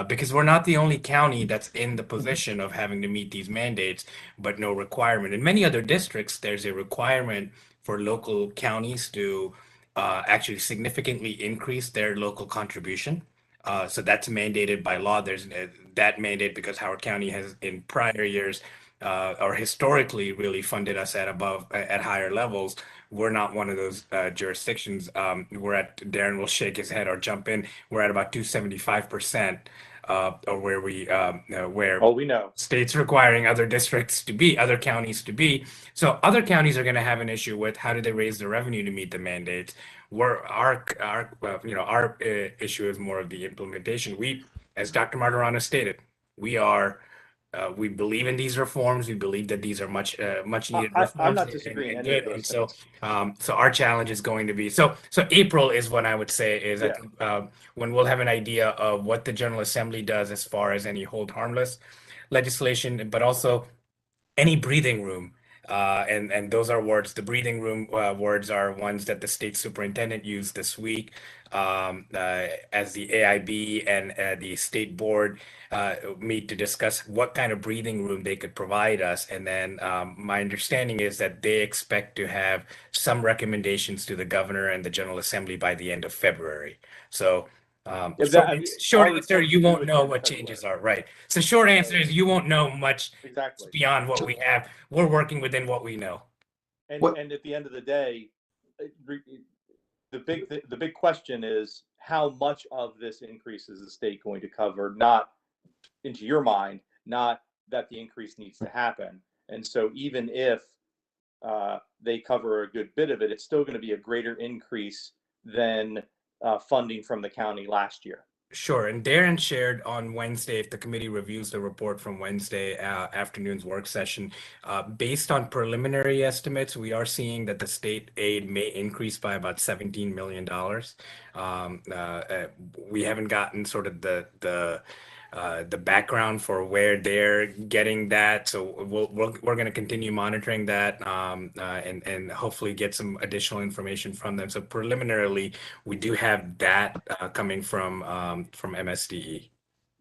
Because we're not the only county that's in the position of having to meet these mandates, but no requirement. In many other districts, there's a requirement for local counties to actually significantly increase their local contribution. So that's mandated by law. There's that mandate because Howard County has in prior years or historically really funded us at higher levels. We're not one of those jurisdictions. Darren will shake his head or jump in. We're at about 275%, or where we know states requiring other counties to be. So other counties are going to have an issue with how do they raise the revenue to meet the mandates. Our issue is more of the implementation. As Dr. Martirano stated, we believe in these reforms. We believe that these are much needed reforms. I'm not disagreeing any of those things. So our challenge is going to be so April is what I would say is I think, when we'll have an idea of what the General Assembly does as far as any hold harmless legislation, but also any breathing room. And those are words. The breathing room words are ones that the state superintendent used this week as the AIB and the state board meet to discuss what kind of breathing room they could provide us. And then my understanding is that they expect to have some recommendations to the governor and the General Assembly by the end of February. So Short our answer, you response won't to know it what is changes are, right? So short answer is you won't know much exactly. beyond what we have. We're working within what we know. And at the end of the day, the big question is how much of this increase is the state going to cover? Not into your mind, not that the increase needs to happen. And so even if they cover a good bit of it, it's still going to be a greater increase than funding from the county last year. Sure. And Darren shared on Wednesday, if the committee reviews the report from Wednesday afternoon's work session, based on preliminary estimates, we are seeing that the state aid may increase by about $17 million. We haven't gotten sort of the background for where they're getting that, so we're going to continue monitoring that and hopefully get some additional information from them. So preliminarily, we do have that coming from MSDE.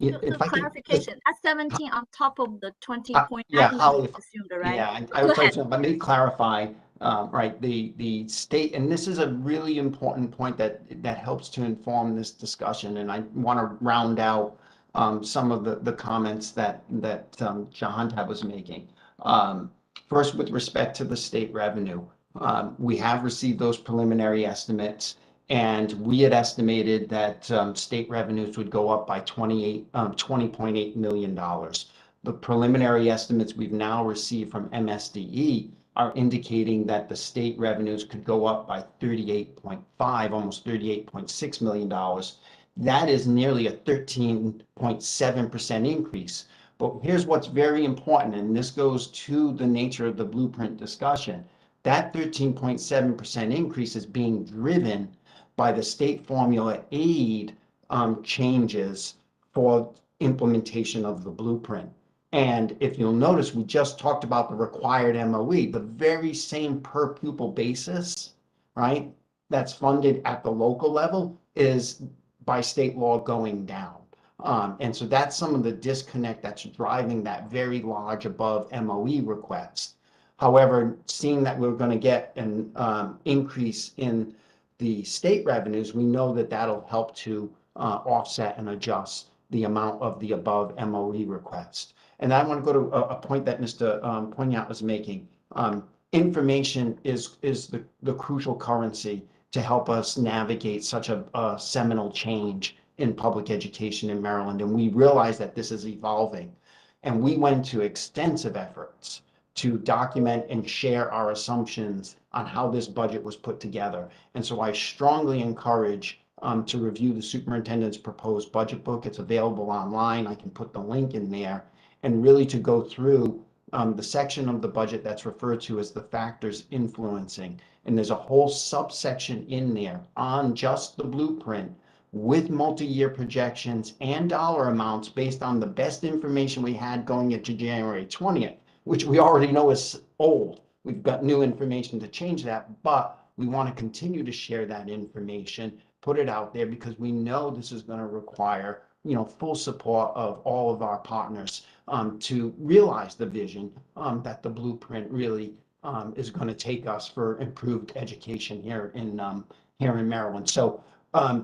So clarification, that's 17 on top of the 20.9 yeah, million assumed, right? Yeah, I Go was ahead. let me clarify, right, the state, and this is a really important point that helps to inform this discussion, and I want to round out some of the comments that Jahanta was making. First, with respect to the state revenue, we have received those preliminary estimates, and we had estimated that state revenues would go up by $20.8 million. The preliminary estimates we've now received from MSDE are indicating that the state revenues could go up by 38.5, almost $38.6 million. That is nearly a 13.7% increase. But here's what's very important, and this goes to the nature of the blueprint discussion. That 13.7% increase is being driven by the state formula aid changes for implementation of the blueprint. And if you'll notice, we just talked about the required MOE, the very same per pupil basis, right, that's funded at the local level is by state law going down. And so that's some of the disconnect that's driving that very large above MOE request. However, seeing that we're going to get an increase in the state revenues, we know that that'll help to offset and adjust the amount of the above MOE request. And I want to go to a point that Mr. Poignant was making. Information is the crucial currency to help us navigate such a seminal change in public education in Maryland. And we realize that this is evolving. And we went to extensive efforts to document and share our assumptions on how this budget was put together. And so I strongly encourage to review the superintendent's proposed budget book. It's available online. I can put the link in there, and really to go through the section of the budget that's referred to as the factors influencing. And there's a whole subsection in there on just the blueprint with multi-year projections and dollar amounts based on the best information we had going into January 20th, which we already know is old. We've got new information to change that, but we want to continue to share that information, put it out there, because we know this is going to require, you know, full support of all of our partners to realize the vision that the blueprint really is going to take us for improved education here in Maryland. So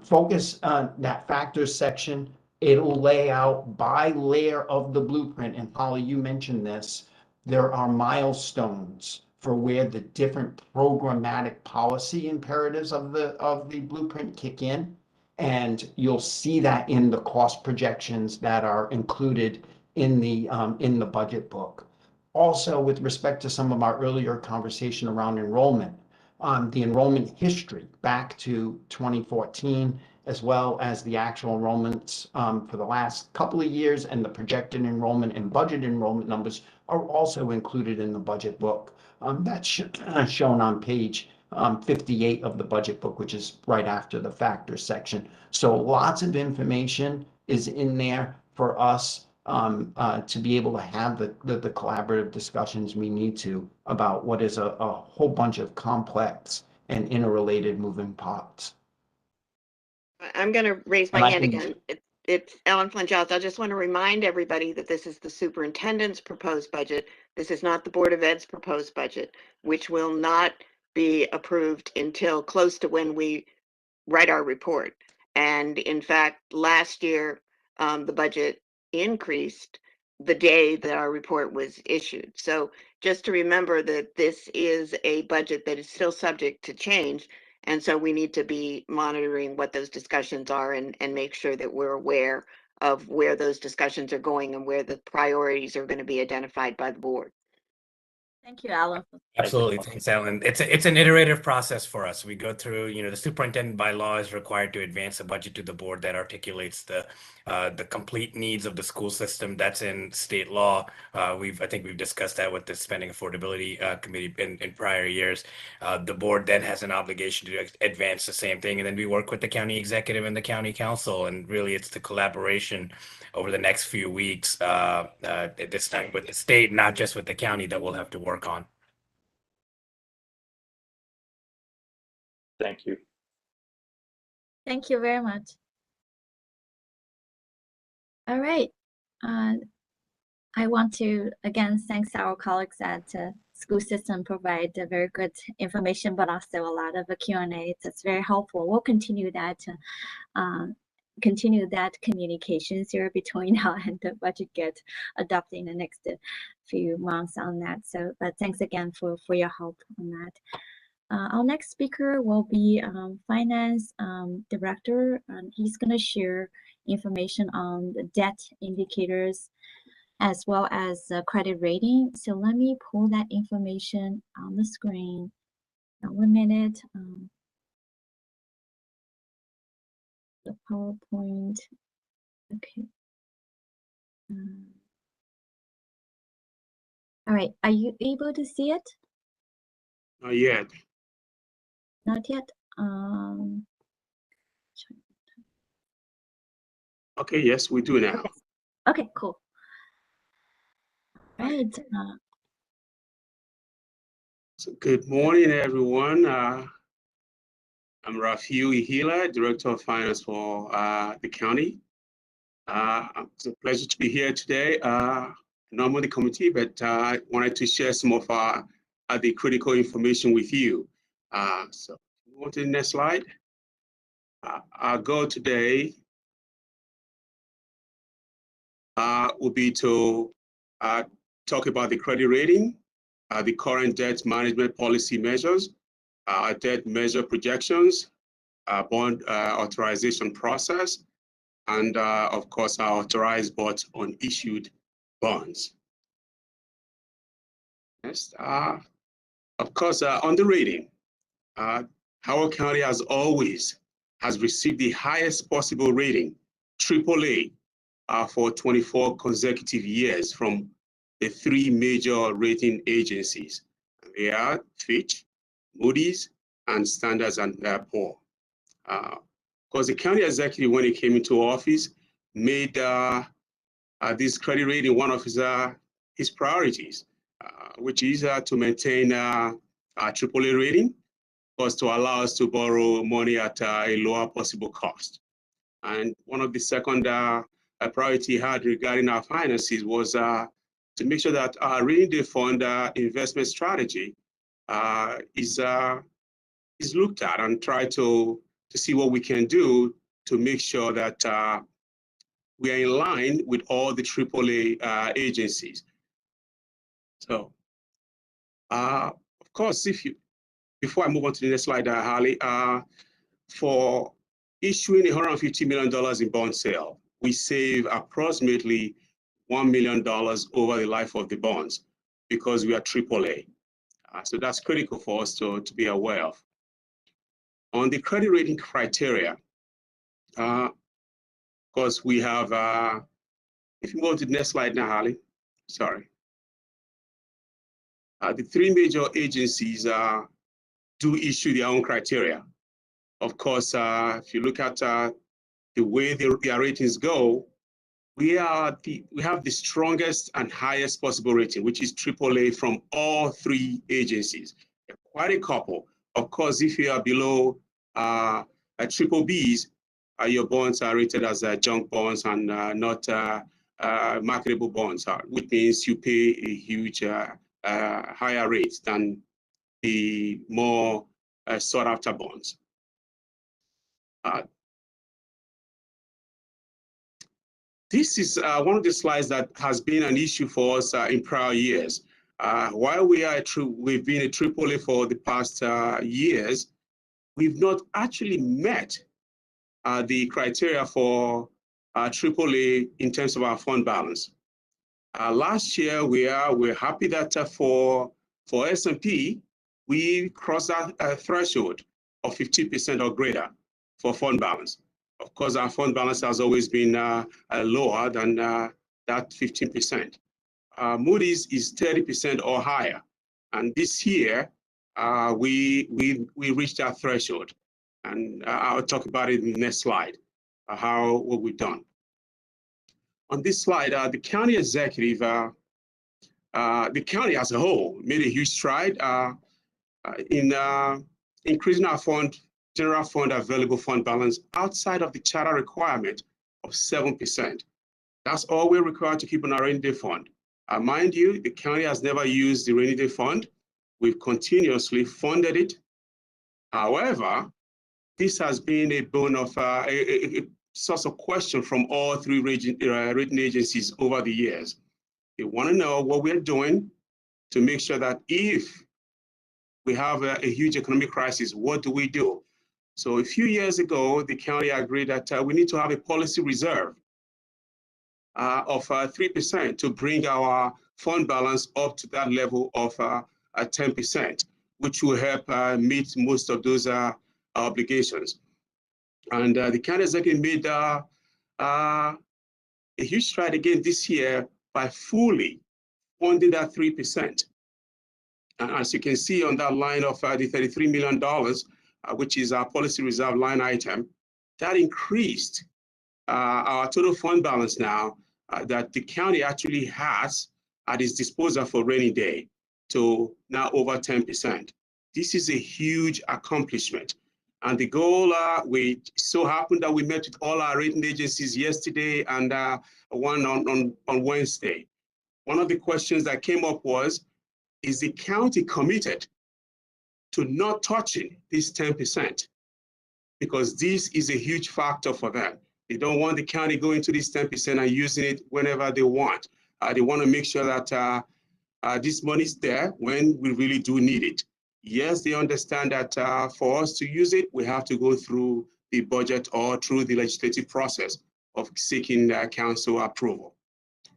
focus on that factors section. It'll lay out by layer of the blueprint. And Holly, you mentioned this. There are milestones for where the different programmatic policy imperatives of the blueprint kick in. And you'll see that in the cost projections that are included in the budget book. Also, with respect to some of our earlier conversation around enrollment, the enrollment history back to 2014, as well as the actual enrollments for the last couple of years, and the projected enrollment and budget enrollment numbers are also included in the budget book. That's shown on page 58 of the budget book, which is right after the factors section. So lots of information is in there for us to be able to have the collaborative discussions we need to about what is a whole bunch of complex and interrelated moving parts. I'm going to raise my hand again. It's Ellen Flynn-Giles. I just want to remind everybody that this is the superintendent's proposed budget. This is not the Board of Ed's proposed budget, which will not be approved until close to when we write our report. And in fact, last year, the budget increased the day that our report was issued. So just to remember that this is a budget that is still subject to change. And so we need to be monitoring what those discussions are and make sure that we're aware of where those discussions are going and where the priorities are going to be identified by the board. Thank you, Alan. Absolutely. Thanks, Alan. It's an iterative process for us. We go through, you know, the superintendent by law is required to advance a budget to the board that articulates the complete needs of the school system. That's in state law. I think we've discussed that with the spending affordability committee in prior years. The board then has an obligation to advance the same thing, and then we work with the county executive and the county council, and really it's the collaboration over the next few weeks, this time with the state, not just with the county, that we'll have to work on. Thank you. Thank you very much. All right. I want to again thank our colleagues at school system provide very good information, but also a lot of Q&A. That's very helpful. We'll continue that communications here between now and the budget get adopted in the next few months on that. So, but thanks again for your help on that. Our next speaker will be Finance Director, and he's going to share information on the debt indicators as well as credit rating. So let me pull that information on the screen. Now, 1 minute. The PowerPoint. Okay. All right. Are you able to see it? Not yet. Not yet. Okay, yes, we do now. Okay, cool. Right. So good morning, everyone. I'm Rafiu Ihila, Director of Finance for the county. It's a pleasure to be here today. Not on the committee, but I wanted to share some of the critical information with you. So move on to the next slide. Our goal today will be to talk about the credit rating, the current debt management policy measures, debt measure projections, bond authorization process, and of course, our authorized but unissued bonds. Next, of course, on the rating, Howard County has always received the highest possible rating, AAA, for 24 consecutive years from the 3 major rating agencies. They are Fitch, Moody's, and Standard & Poor's. Because the county executive, when he came into office, made this credit rating one of his priorities, which is to maintain a AAA rating, because to allow us to borrow money at a lower possible cost. And one of the second priority he had regarding our finances was to make sure that our rainy day fund investment strategy is looked at and try to see what we can do to make sure that we are in line with all the AAA agencies. So, of course, before I move on to the next slide, Harley, for issuing $150 million in bond sale, we save approximately $1 million over the life of the bonds because we are AAA. So that's critical for us to be aware of. On the credit rating criteria, of course, we have, if you go to the next slide now, Harley, sorry. The 3 major agencies do issue their own criteria. Of course, if you look at the way their ratings go, we have the strongest and highest possible rating, which is AAA from all 3 agencies. Quite a couple. Of course, if you are below triple Bs, your bonds are rated as junk bonds and not marketable bonds, which means you pay a huge higher rate than the more sought after bonds. This is one of the slides that has been an issue for us in prior years. While we've been a AAA for the past years, we've not actually met the criteria for AAA in terms of our fund balance. Last year, we're happy that for S&P, we crossed that threshold of 50% or greater for fund balance. Of course, our fund balance has always been lower than that 15%. Moody's is 30% or higher. And this year, we reached that threshold. And I'll talk about it in the next slide, what we've done. On this slide, the county executive, the county as a whole made a huge stride in increasing our general fund available fund balance outside of the charter requirement of 7%. That's all we're required to keep on our rainy day fund. Mind you, the county has never used the rainy day fund. We've continuously funded it. However, this has been a bone of a source of question from all three rating agencies over the years. They want to know what we're doing to make sure that if we have a huge economic crisis, what do we do? So a few years ago, the county agreed that we need to have a policy reserve of 3% to bring our fund balance up to that level of 10%, which will help meet most of those obligations. And the county executive made a huge stride again this year by fully funding that 3%. And as you can see on that line of the $33 million, which is our policy reserve line item, that increased our total fund balance now that the county actually has at its disposal for rainy day to now over 10%. This is a huge accomplishment. And the goal, we so happened that we met with all our rating agencies yesterday and one on Wednesday. One of the questions that came up was, is the county committed to not touching this 10%? Because this is a huge factor for them. They don't want the county going to this 10% and using it whenever they want. They want to make sure that this money is there when we really do need it. Yes, they understand that for us to use it, we have to go through the budget or through the legislative process of seeking council approval.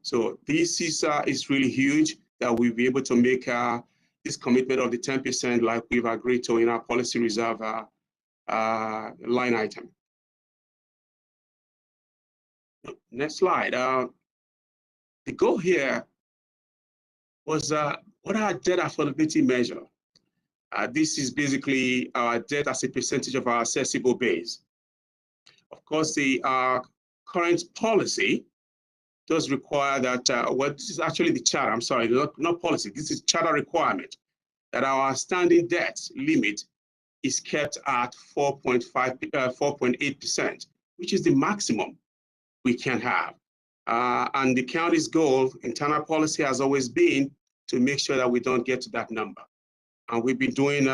So this is really huge that we'll be able to make this commitment of the 10% like we've agreed to in our policy reserve line item. Next slide. The goal here was what our debt affordability measure. This is basically our debt as a percentage of our accessible base. Of course, the current policy does require that, well, this is actually the charter, I'm sorry, not policy, this is charter requirement, that our standing debt limit is kept at 4.8%, which is the maximum we can have. And the county's goal, internal policy has always been to make sure that we don't get to that number. And we've been doing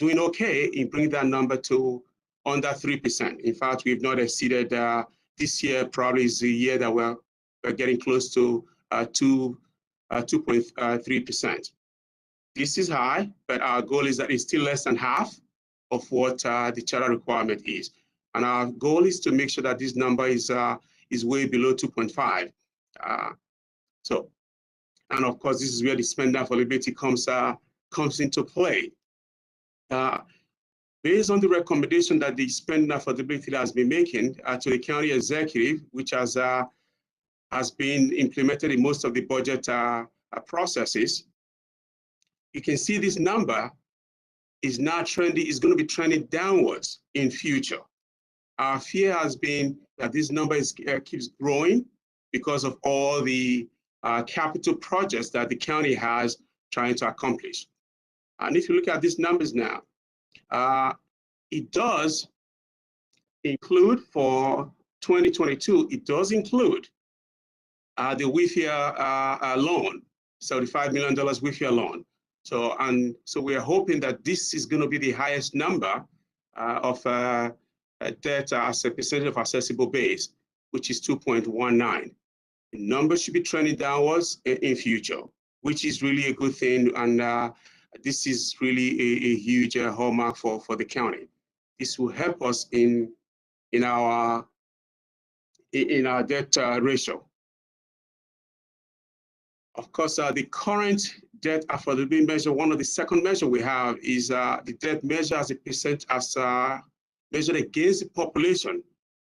okay in bringing that number to under 3%. In fact, we've not exceeded this year. Probably is the year that we're getting close to 2.3%. This is high, but our goal is that it's still less than half of what the charter requirement is. And our goal is to make sure that this number is way below 2.5. And of course, this is where the spending affordability comes into play. Based on the recommendation that the spending affordability has been making to the county executive, which has been implemented in most of the budget processes, you can see this number is now trending, is going to be trending downwards in future. Our fear has been that this number keeps growing because of all the capital projects that the county has trying to accomplish. And if you look at these numbers now, it does include for 2022, it does include the WIFIA loan, $75 million WIFIA loan. So we are hoping that this is going to be the highest number of debt as a percentage of accessible base. which is 2.19. The number should be trending downwards in future, which is really a good thing. And this is really a huge hallmark for the county. This will help us in our debt ratio. Of course, the current debt affordability measure, one of the second measure we have is the debt measure as a percent measured against the population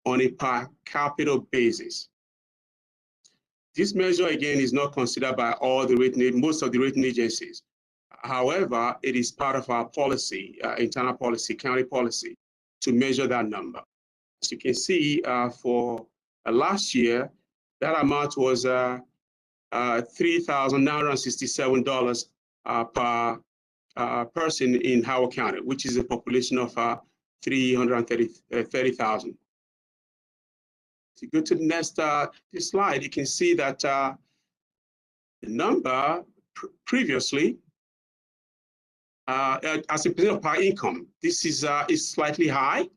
on a per capita basis. This measure, again, is not considered by all the most of the rating agencies. However, it is part of our policy, internal policy, county policy, to measure that number. As you can see, for last year, that amount was $3,967 per person in Howard County, which is a population of 330,000. If you go to the next this slide, you can see that the number previously, as a percent of our income, this is slightly high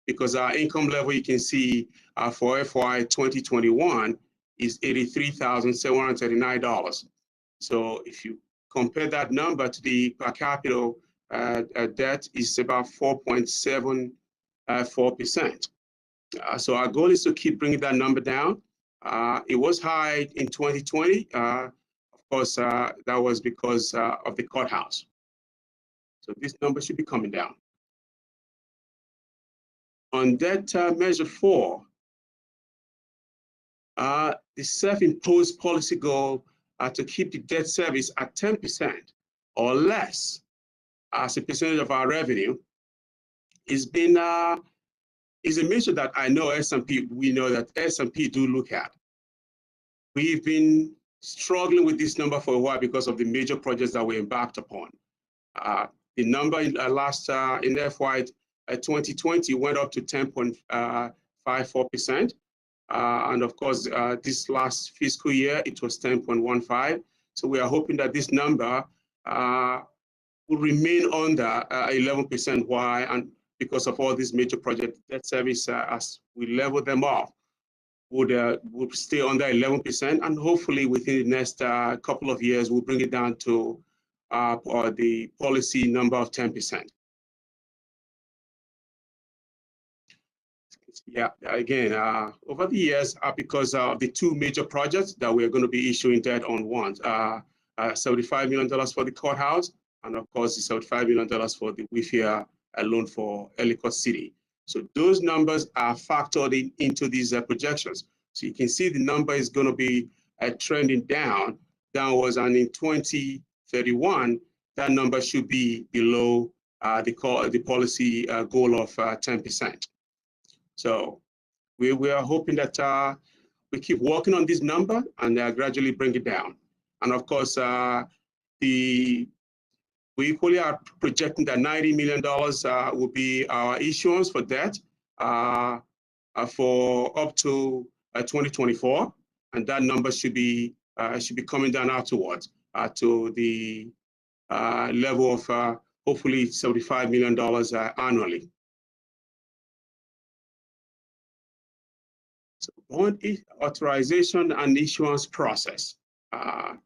because our income level, you can see for FY 2021 is $83,739. So if you compare that number to the per capita debt, is about 4.74%. So our goal is to keep bringing that number down. It was high in 2020. Of course, that was because of the courthouse. So this number should be coming down. On debt measure 4, the self-imposed policy goal to keep the debt service at 10% or less as a percentage of our revenue is a measure that I know we know that S&P do look at. We've been struggling with this number for a while because of the major projects that we embarked upon. The number in FY 2020 went up to 10.54%. And of course, this last fiscal year, it was 10.15. So we are hoping that this number will remain under 11%. Why? And because of all these major project debt service, as we level them off, would stay under 11. And hopefully within the next couple of years, we'll bring it down to the policy number of 10%. Yeah, again, over the years, because of the two major projects that we're going to be issuing debt on once, $75 million for the courthouse, and of course, the $75 million for the WIFIA loan for Ellicott City. So those numbers are factored into these projections. So you can see the number is going to be trending downwards, and in 2031, that number should be below the policy goal of 10%. So we are hoping that we keep working on this number and gradually bring it down. And of course, we equally are projecting that $90 million will be our issuance for debt for up to 2024, and that number should be coming down afterwards to the level of hopefully $75 million annually. So bond authorization and issuance process. Our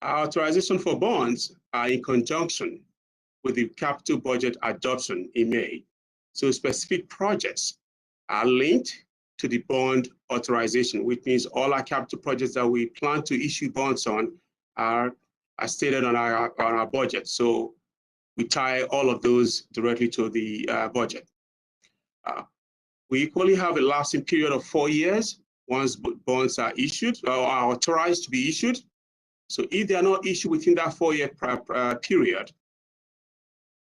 authorization for bonds are in conjunction with the capital budget adoption in May. So specific projects are linked to the bond authorization, which means all our capital projects that we plan to issue bonds on are stated on our budget. So we tie all of those directly to the budget. We equally have a lasting period of 4 years once bonds are issued or are authorized to be issued. So if they are not issued within that 4-year period,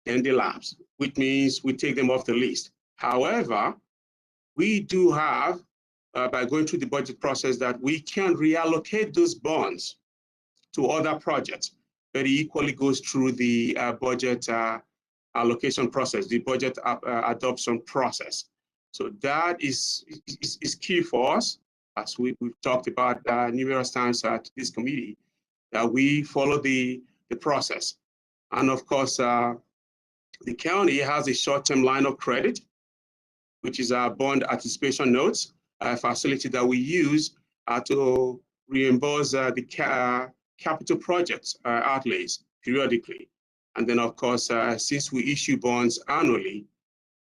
then they lapse, which means we take them off the list. However, we do have, by going through the budget process, that we can reallocate those bonds to other projects, but it equally goes through the budget allocation process, the budget adoption process. So that is key for us, as we've talked about numerous times at this committee, that we follow the process. And of course, the county has a short-term line of credit, which is our bond anticipation notes. facility that we use to reimburse the capital projects outlays periodically. And then, of course, since we issue bonds annually,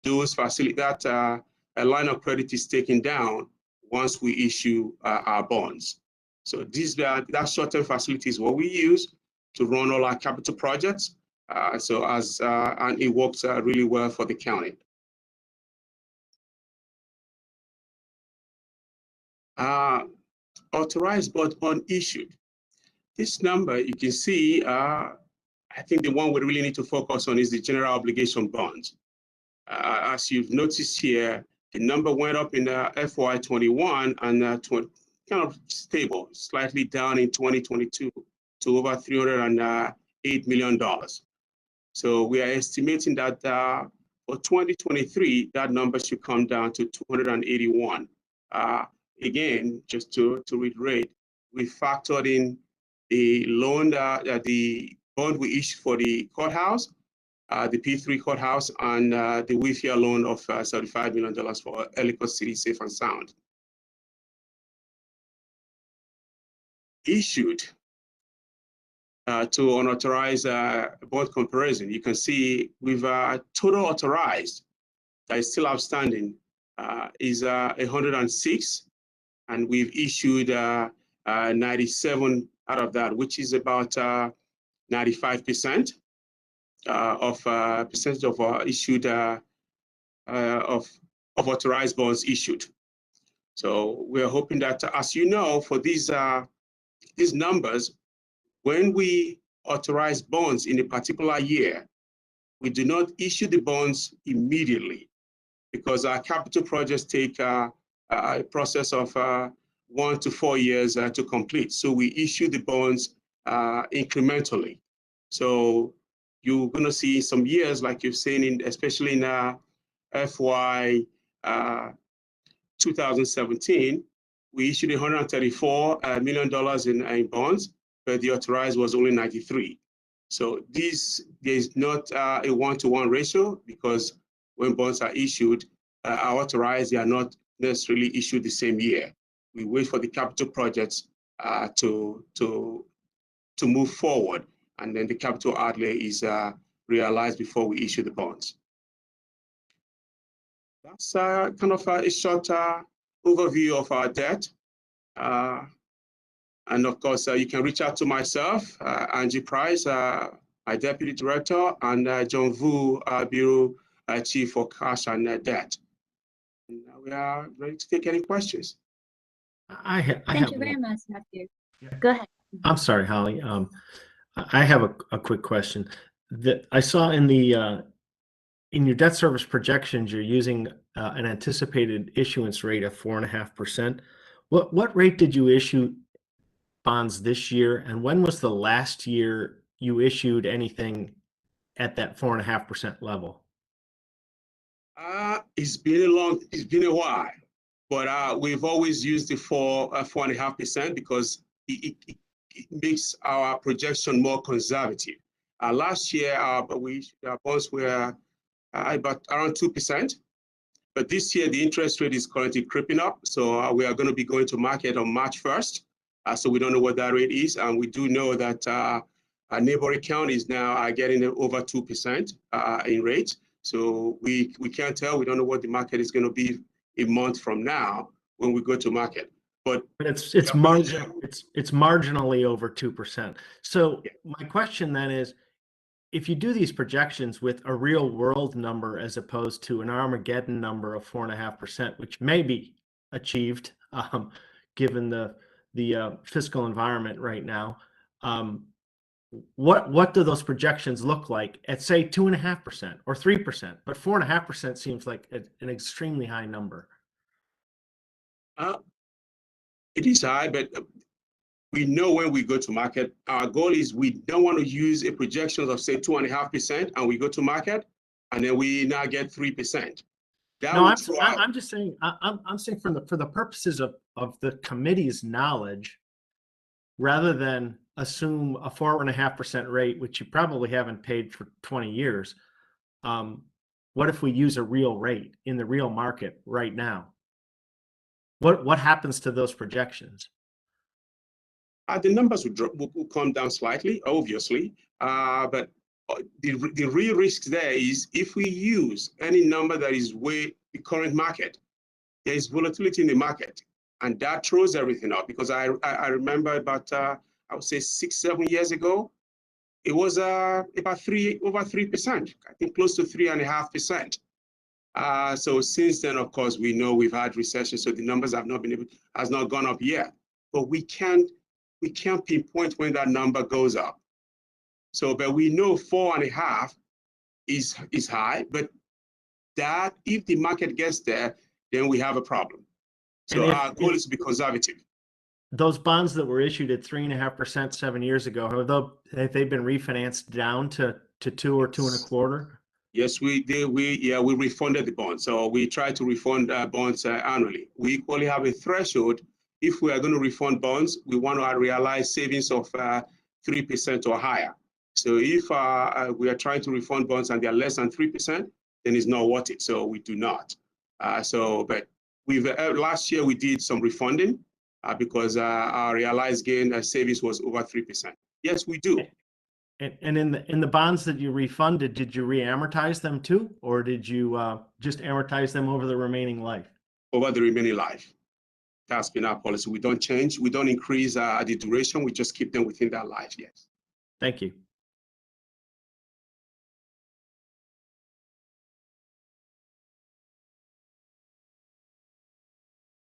those that line of credit is taken down once we issue our bonds. So that short-term facility is what we use to run all our capital projects. And it works really well for the county. Authorized but unissued. This number you can see, I think the one we really need to focus on is the general obligation bonds. As you've noticed here, the number went up in FY21 and kind of stable, slightly down in 2022 to over $308 million. So we are estimating that for 2023, that number should come down to 281. Again, just to reiterate, we factored in the loan, the bond we issued for the courthouse, the P3 courthouse, and the WIFIA loan of $75 million for Ellicott City Safe and Sound. Issued to unauthorized bond comparison, you can see we've total authorized that is still outstanding is 106, and we've issued 97 out of that, which is about 95% of percentage of issued of authorized bonds issued. So we're hoping that, as you know, for these numbers, when we authorize bonds in a particular year, we do not issue the bonds immediately because our capital projects take a process of 1 to 4 years to complete. So we issue the bonds incrementally. So you're going to see some years like you've seen, especially in FY 2017, we issued $134 million in bonds, but the authorized was only 93. So there's not a 1-to-1 ratio because when bonds are issued, are authorized, they are not necessarily issued the same year. We wait for the capital projects to move forward, and then the capital outlay is realized before we issue the bonds. That's kind of a short overview of our debt. And of course, you can reach out to myself, Angie Price, my deputy director, and John Vu, Bureau Chief for Cash and Debt. And we are ready to take any questions. Thank you very much, Matthew. Go ahead. I'm sorry, Holly. I have a quick question. That I saw in the in your debt service projections, you're using an anticipated issuance rate of 4.5%. What rate did you issue bonds this year, and when was the last year you issued anything at that 4.5% level? It's been a while, but we've always used the 4.5% because it makes our projection more conservative. Last year, our bonds were about around 2%, but this year the interest rate is currently creeping up. So we are going to be going to market on March 1st. So we don't know what that rate is, and we do know that our neighboring counties now are getting over 2% in rates. So we can't tell. We don't know what the market is going to be a month from now when we go to market. But it's marginal. It's marginally over 2%. So my question then is, if you do these projections with a real world number as opposed to an Armageddon number of 4.5%, which may be achieved given the fiscal environment right now, what do those projections look like at, say, 2.5% or 3%? But 4.5% seems like an extremely high number. It is high, but we know when we go to market, our goal is we don't want to use a projection of, say, 2.5%, and we go to market, and then we now get 3%. No, I'm just saying. I'm saying for the purposes of the committee's knowledge, rather than assume a 4.5% rate, which you probably haven't paid for 20 years. What if we use a real rate in the real market right now? What happens to those projections? The numbers will come down slightly, obviously, but the real risk there is if we use any number that is way the current market, there is volatility in the market, and that throws everything up. Because I remember about I would say 6-7 years ago, it was about over 3%, I think close to 3.5%. So since then, of course, we know we've had recession, so the numbers has not gone up yet. But we can't pinpoint when that number goes up. So, but we know 4.5 is high, but that if the market gets there, then we have a problem. So our goal is to be conservative. Those bonds that were issued at 3.5% 7 years ago, have they been refinanced down to 2 or 2.25%? Yes, we did. We refunded the bonds. So we try to refund bonds annually. We equally have a threshold. If we are going to refund bonds, we want to realize savings of 3% or higher. So if we are trying to refund bonds and they are less than 3%, then it's not worth it. So we do not. But we've last year we did some refunding because our realized gain savings was over 3%. Yes, we do. And in the bonds that you refunded, did you re-amortize them too, or did you just amortize them over the remaining life? Over the remaining life. That's been our policy. We don't change. We don't increase the duration. We just keep them within that life. Yes. Thank you.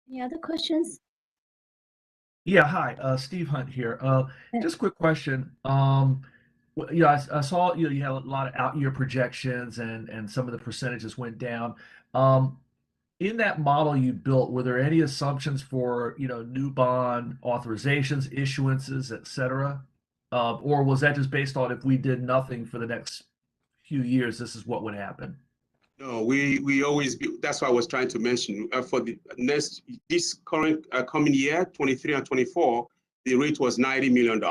Any other questions? Yeah, hi, Steve Hunt here. Just a quick question. I saw you had a lot of out-year projections and some of the percentages went down. In that model you built, were there any assumptions for new bond authorizations, issuances, et cetera? Or was that just based on if we did nothing for the next few years, this is what would happen? No, we always that's what I was trying to mention. For this current coming year, 23 and 24, the rate was $90 million.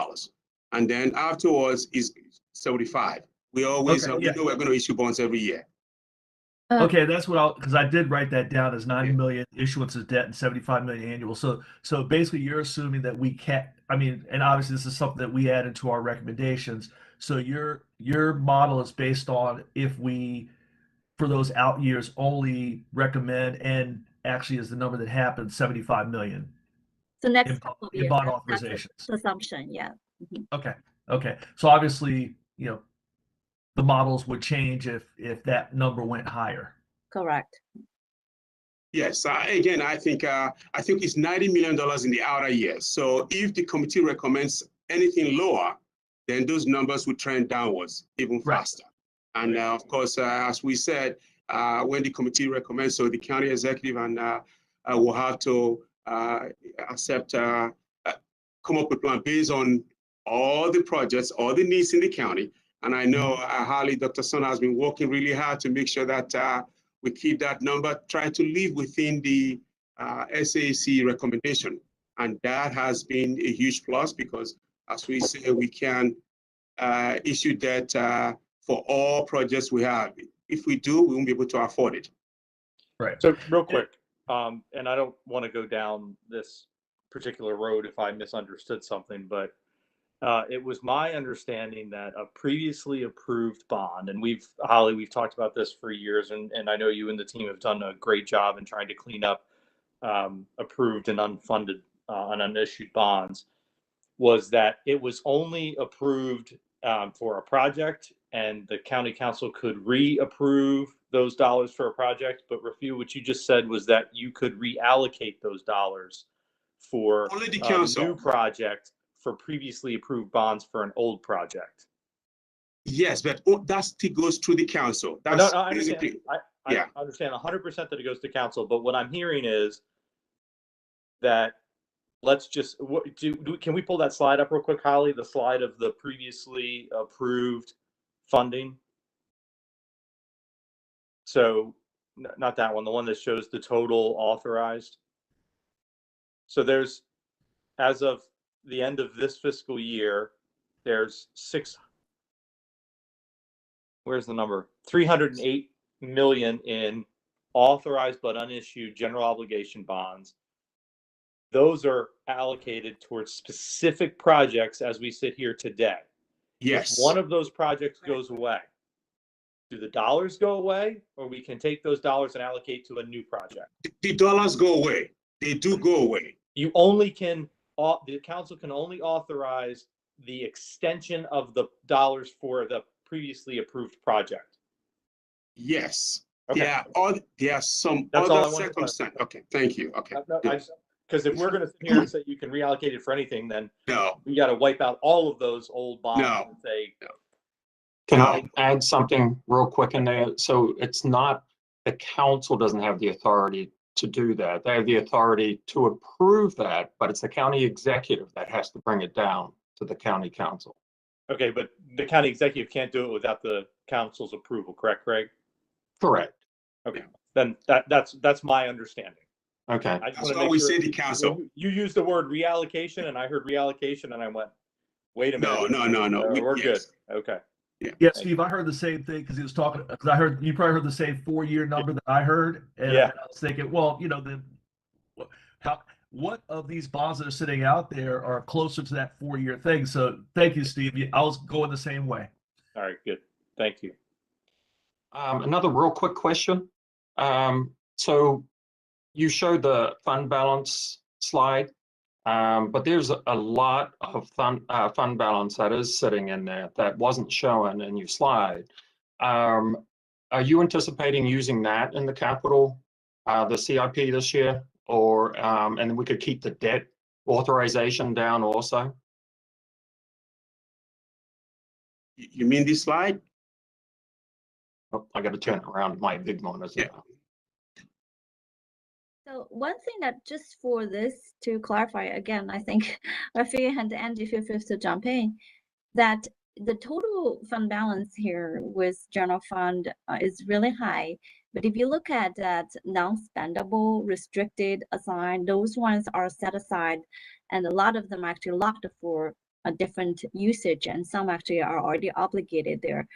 And then afterwards is 75. We always we know we're going to issue bonds every year. Okay, that's what because I did write that down as 90 million issuance of debt and 75 million annual. So basically you're assuming that we can't, and obviously this is something that we add into our recommendations. So your model is based on if we, for those out years, only recommend, and actually is the number that happened, 75 million. So next couple of years, bond authorizations. That's the assumption, yeah. Mm-hmm. Okay. So obviously, the models would change if that number went higher. Correct. Yes. Again, I think it's $90 million in the outer years. So if the committee recommends anything lower, then those numbers would trend downwards even faster. And of course, as we said, when the committee recommends, so the county executive and will have to accept, come up with a plan based on all the projects, all the needs in the county. And I know Harley, Dr. Son has been working really hard to make sure that we keep that number, try to live within the SAAC recommendation. And that has been a huge plus because, as we say, we can issue debt for all projects we have. If we do, we won't be able to afford it. Right. So real quick, and I don't want to go down this particular road if I misunderstood something, but it was my understanding that a previously approved bond, and Holly, we've talked about this for years, and I know you and the team have done a great job in trying to clean up approved and unfunded and unissued bonds, was that it was only approved for a project, and the county council could reapprove those dollars for a project. But Rafiu, what you just said was that you could reallocate those dollars for only the council. New project for previously approved bonds for an old project. Yes, but that still goes through the council. That's I understand. I understand 100% that it goes to council. But what I'm hearing is that let's just can we pull that slide up real quick, Holly? The slide of the previously approved funding. So not that one, the one that shows the total authorized. So there's, as of the end of this fiscal year, there's where's the number? 308 million in authorized but unissued general obligation bonds. those are allocated towards specific projects as we sit here today. Yes. If one of those projects goes away, do the dollars go away, or we can take those dollars and allocate to a new project? The dollars go away. They do go away. You only can, the council can only authorize the extension of the dollars for the previously approved project. Yes. Okay. There are some That's all I other wanted to circumstances. Okay, thank you. Okay. Because if we're going to sit here and say you can reallocate it for anything, then No. we got to wipe out all of those old bonds No. and say, Can I add something real quick in there? So it's not, the council doesn't have the authority to do that. They have the authority to approve that, but it's the county executive that has to bring it down to the county council. okay, but the county executive can't do it without the council's approval, correct, Craig? Correct. Okay, then that's my understanding. Okay. I just That's want to why make we sure. say the council. You used the word reallocation, and I heard reallocation, and I went, "Wait a minute." No. We're Yes. good. Okay. Yeah, Steve, I heard the same thing because he was talking, because I heard, you probably heard the same 4-year number that I heard. And Yeah. I was thinking, well, you know, what of these bonds that are sitting out there are closer to that 4-year thing? So thank you, Steve. I was going the same way. All right, good. Thank you. Another real quick question. So you showed the fund balance slide, but there's a lot of fund balance that is sitting in there that wasn't shown in your slide. Are you anticipating using that in the capital, the CIP this year, or and we could keep the debt authorization down also? You mean this slide? Oh, I got to turn it around. My big one is So one thing that just for this to clarify again, I think Rafi and Andy feel free to jump in, that the total fund balance here with general fund is really high. But if you look at that non-spendable, restricted, assigned, those ones are set aside, and a lot of them actually locked for a different usage, and some actually are already obligated there.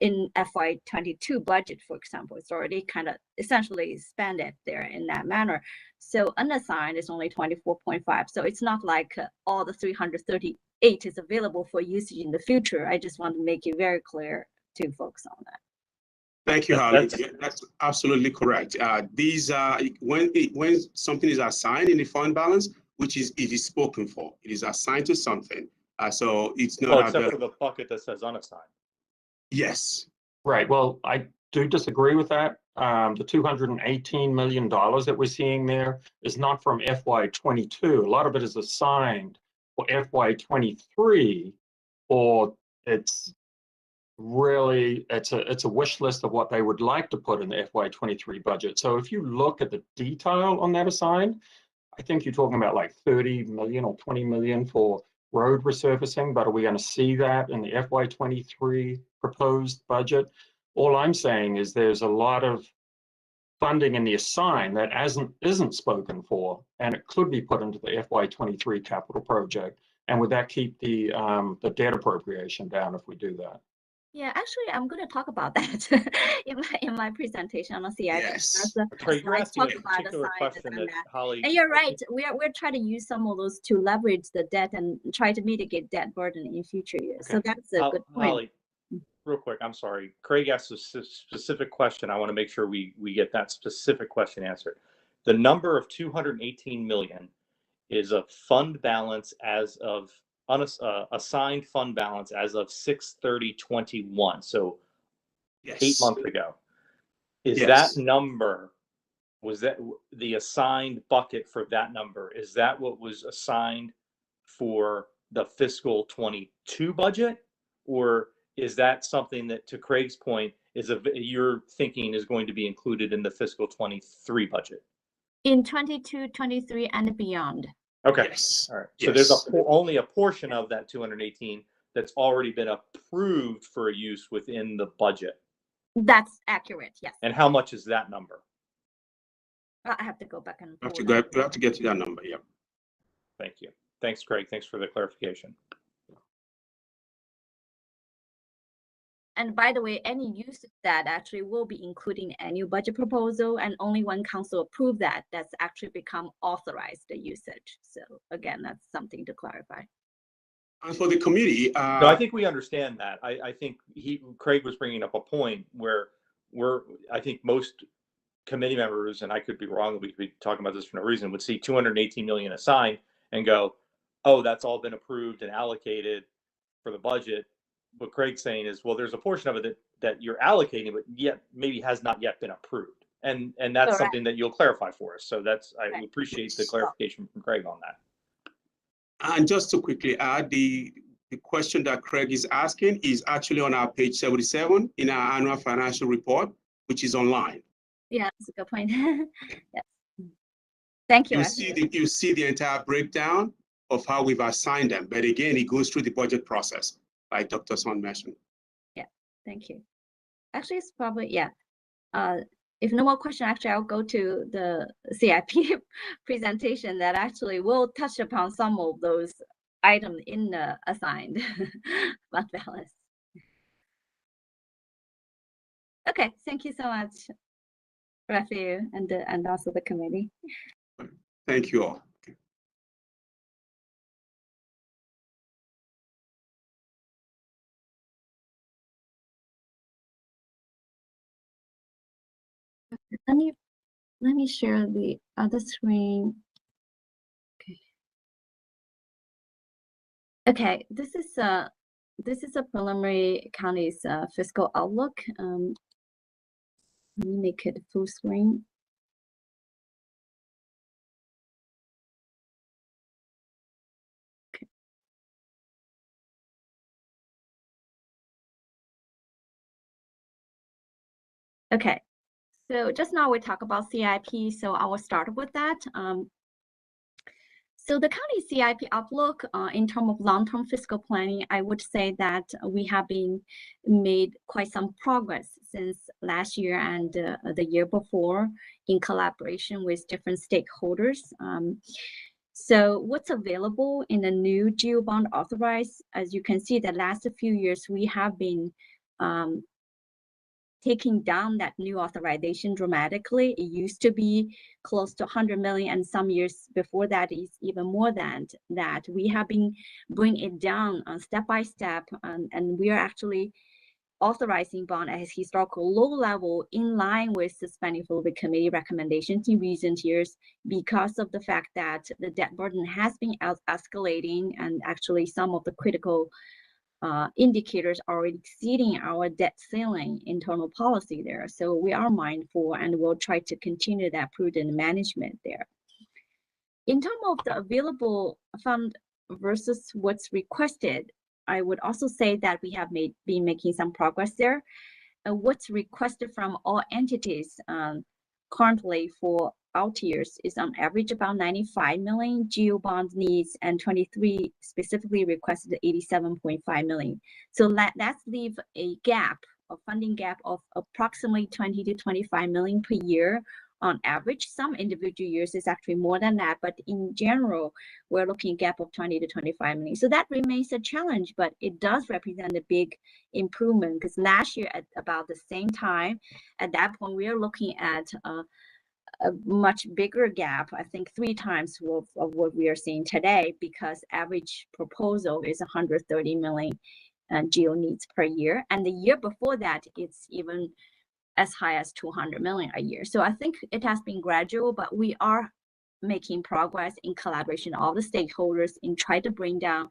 In FY22 budget, for example, it's already kind of essentially spent it there in that manner. So unassigned is only 24.5. So it's not like all the 338 is available for usage in the future. I just want to make it very clear to folks on that. Thank you, Holly. That's absolutely correct. These are when something is assigned in the fund balance, which is it is spoken for. It is assigned to something. So it's not. Well, except for the bucket that says unassigned. Yes. Right. Well, I do disagree with that. The $218 million that we're seeing there is not from FY22. A lot of it is assigned for FY23, or it's really, it's a wish list of what they would like to put in the FY23 budget. So if you look at the detail on that assigned, I think you're talking about like 30 million or 20 million for road resurfacing, but are we going to see that in the FY23 proposed budget? All I'm saying is there's a lot of funding in the assigned that isn't spoken for, and it could be put into the FY23 capital project. And would that keep the debt appropriation down if we do that? Yeah, actually, I'm going to talk about that in my presentation on the CIP. Yes. Craig, you're asking a particular question that Holly. And you're right. We're trying to use some of those to leverage the debt and try to mitigate debt burden in future years. Okay. So that's a good point. Holly, real quick, I'm sorry. Craig asked a specific question. I want to make sure we get that specific question answered. The number of 218 million is a fund balance as of assigned fund balance as of 6/30/21. So Yes. 8 months ago. Is Yes. that number, was that the assigned bucket for that number? Is that what was assigned for the fiscal 22 budget? Or is that something that, to Craig's point, you're thinking is going to be included in the fiscal 23 budget? In 22, 23, and beyond. Okay. Yes. All right. So Yes. there's only a portion of that 218 that's already been approved for use within the budget. That's accurate. Yes. And how much is that number? I have to go back and. We have pull to get to that number. Yeah. Thank you. Thanks, Craig. Thanks for the clarification. And by the way, any use of that actually will be including annual budget proposal, and only when council approve that, that's actually become authorized the usage. So again, that's something to clarify. And for the committee, No, I think we understand that. I think Craig was bringing up a point where I think most committee members, and I could be wrong, we could be talking about this for no reason, would see 218 million assigned and go, oh, that's all been approved and allocated for the budget. What Craig's saying is, well, there's a portion of it that you're allocating, but yet maybe has not yet been approved. And that's Correct. something that you'll clarify for us. So that's, I Right. appreciate the clarification from Craig on that. and just to quickly add, the question that Craig is asking is actually on our page 77 in our annual financial report, which is online. Yeah, that's a good point. Yes. Thank you. You see the entire breakdown of how we've assigned them. But again, it goes through the budget process, like Dr. Son mentioned. Yeah, thank you. Actually, it's probably, yeah. If no more question, actually, I'll go to the CIP presentation that actually will touch upon some of those items in the assigned fund balance. Okay, thank you so much, Rafael, and also the committee. Thank you all. Let me share the other screen. Okay, this is a preliminary county's fiscal outlook. Let me make it full screen. Okay, so just now we talk about CIP, so I will start with that. So the county CIP outlook in terms of long-term fiscal planning, I would say that we have made quite some progress since last year and the year before in collaboration with different stakeholders. So what's available in the new GEO bond authorized, as you can see, the last few years we have been taking down that new authorization dramatically. It used to be close to 100 million, and some years before that is even more than that. We have been bringing it down step by step, and we are actually authorizing bond at historical low level in line with the Spending Approval Committee recommendations in recent years because of the fact that the debt burden has been escalating, and actually some of the critical indicators are exceeding our debt ceiling internal policy there. So we are mindful and we'll try to continue that prudent management there. In terms of the available fund versus what's requested, I would also say that we have been making some progress there. What's requested from all entities currently for out years is on average about 95 million GEO bond needs, and 23 specifically requested 87.5 million. So let's leave a gap, a funding gap of approximately 20 to 25 million per year on average. Some individual years is actually more than that, but in general, we're looking at a gap of 20 to 25 million. So that remains a challenge, but it does represent a big improvement because last year at about the same time, at that point, we are looking at a much bigger gap, I think 3 times of what we are seeing today, because average proposal is 130 million GEO needs per year. And the year before that, it's even as high as 200 million a year. So I think it has been gradual, but we are making progress in collaboration, all the stakeholders in trying to bring down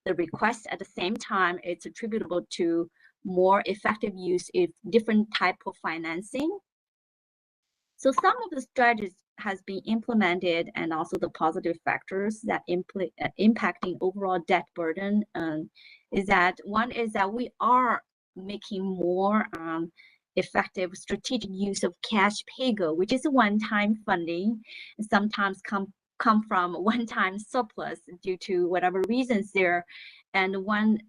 the request. At the same time, it's attributable to more effective use of different type of financing. So some of the strategies has been implemented, and also the positive factors that impacting overall debt burden is that one is that we are making more effective strategic use of cash pay-go, which is a one-time funding, sometimes come from one-time surplus due to whatever reasons there. And one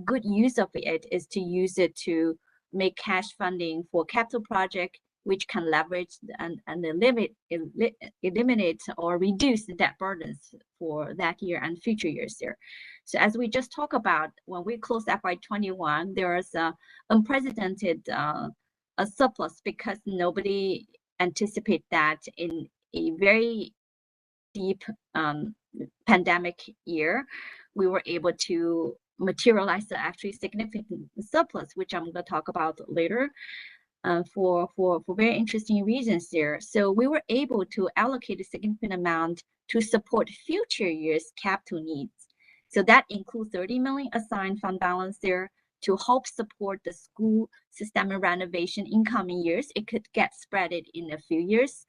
good use of it is to use it to make cash funding for capital project, which can leverage and eliminate or reduce the debt burdens for that year and future years there. So as we just talked about, when we closed FY21, there was a unprecedented a surplus because nobody anticipated that in a very deep pandemic year, we were able to materialize the actually significant surplus, which I'm going to talk about later, for very interesting reasons there. So we were able to allocate a significant amount to support future years' capital needs. So that includes 30 million assigned fund balance there to help support the school system renovation in coming years. It could get spread in a few years.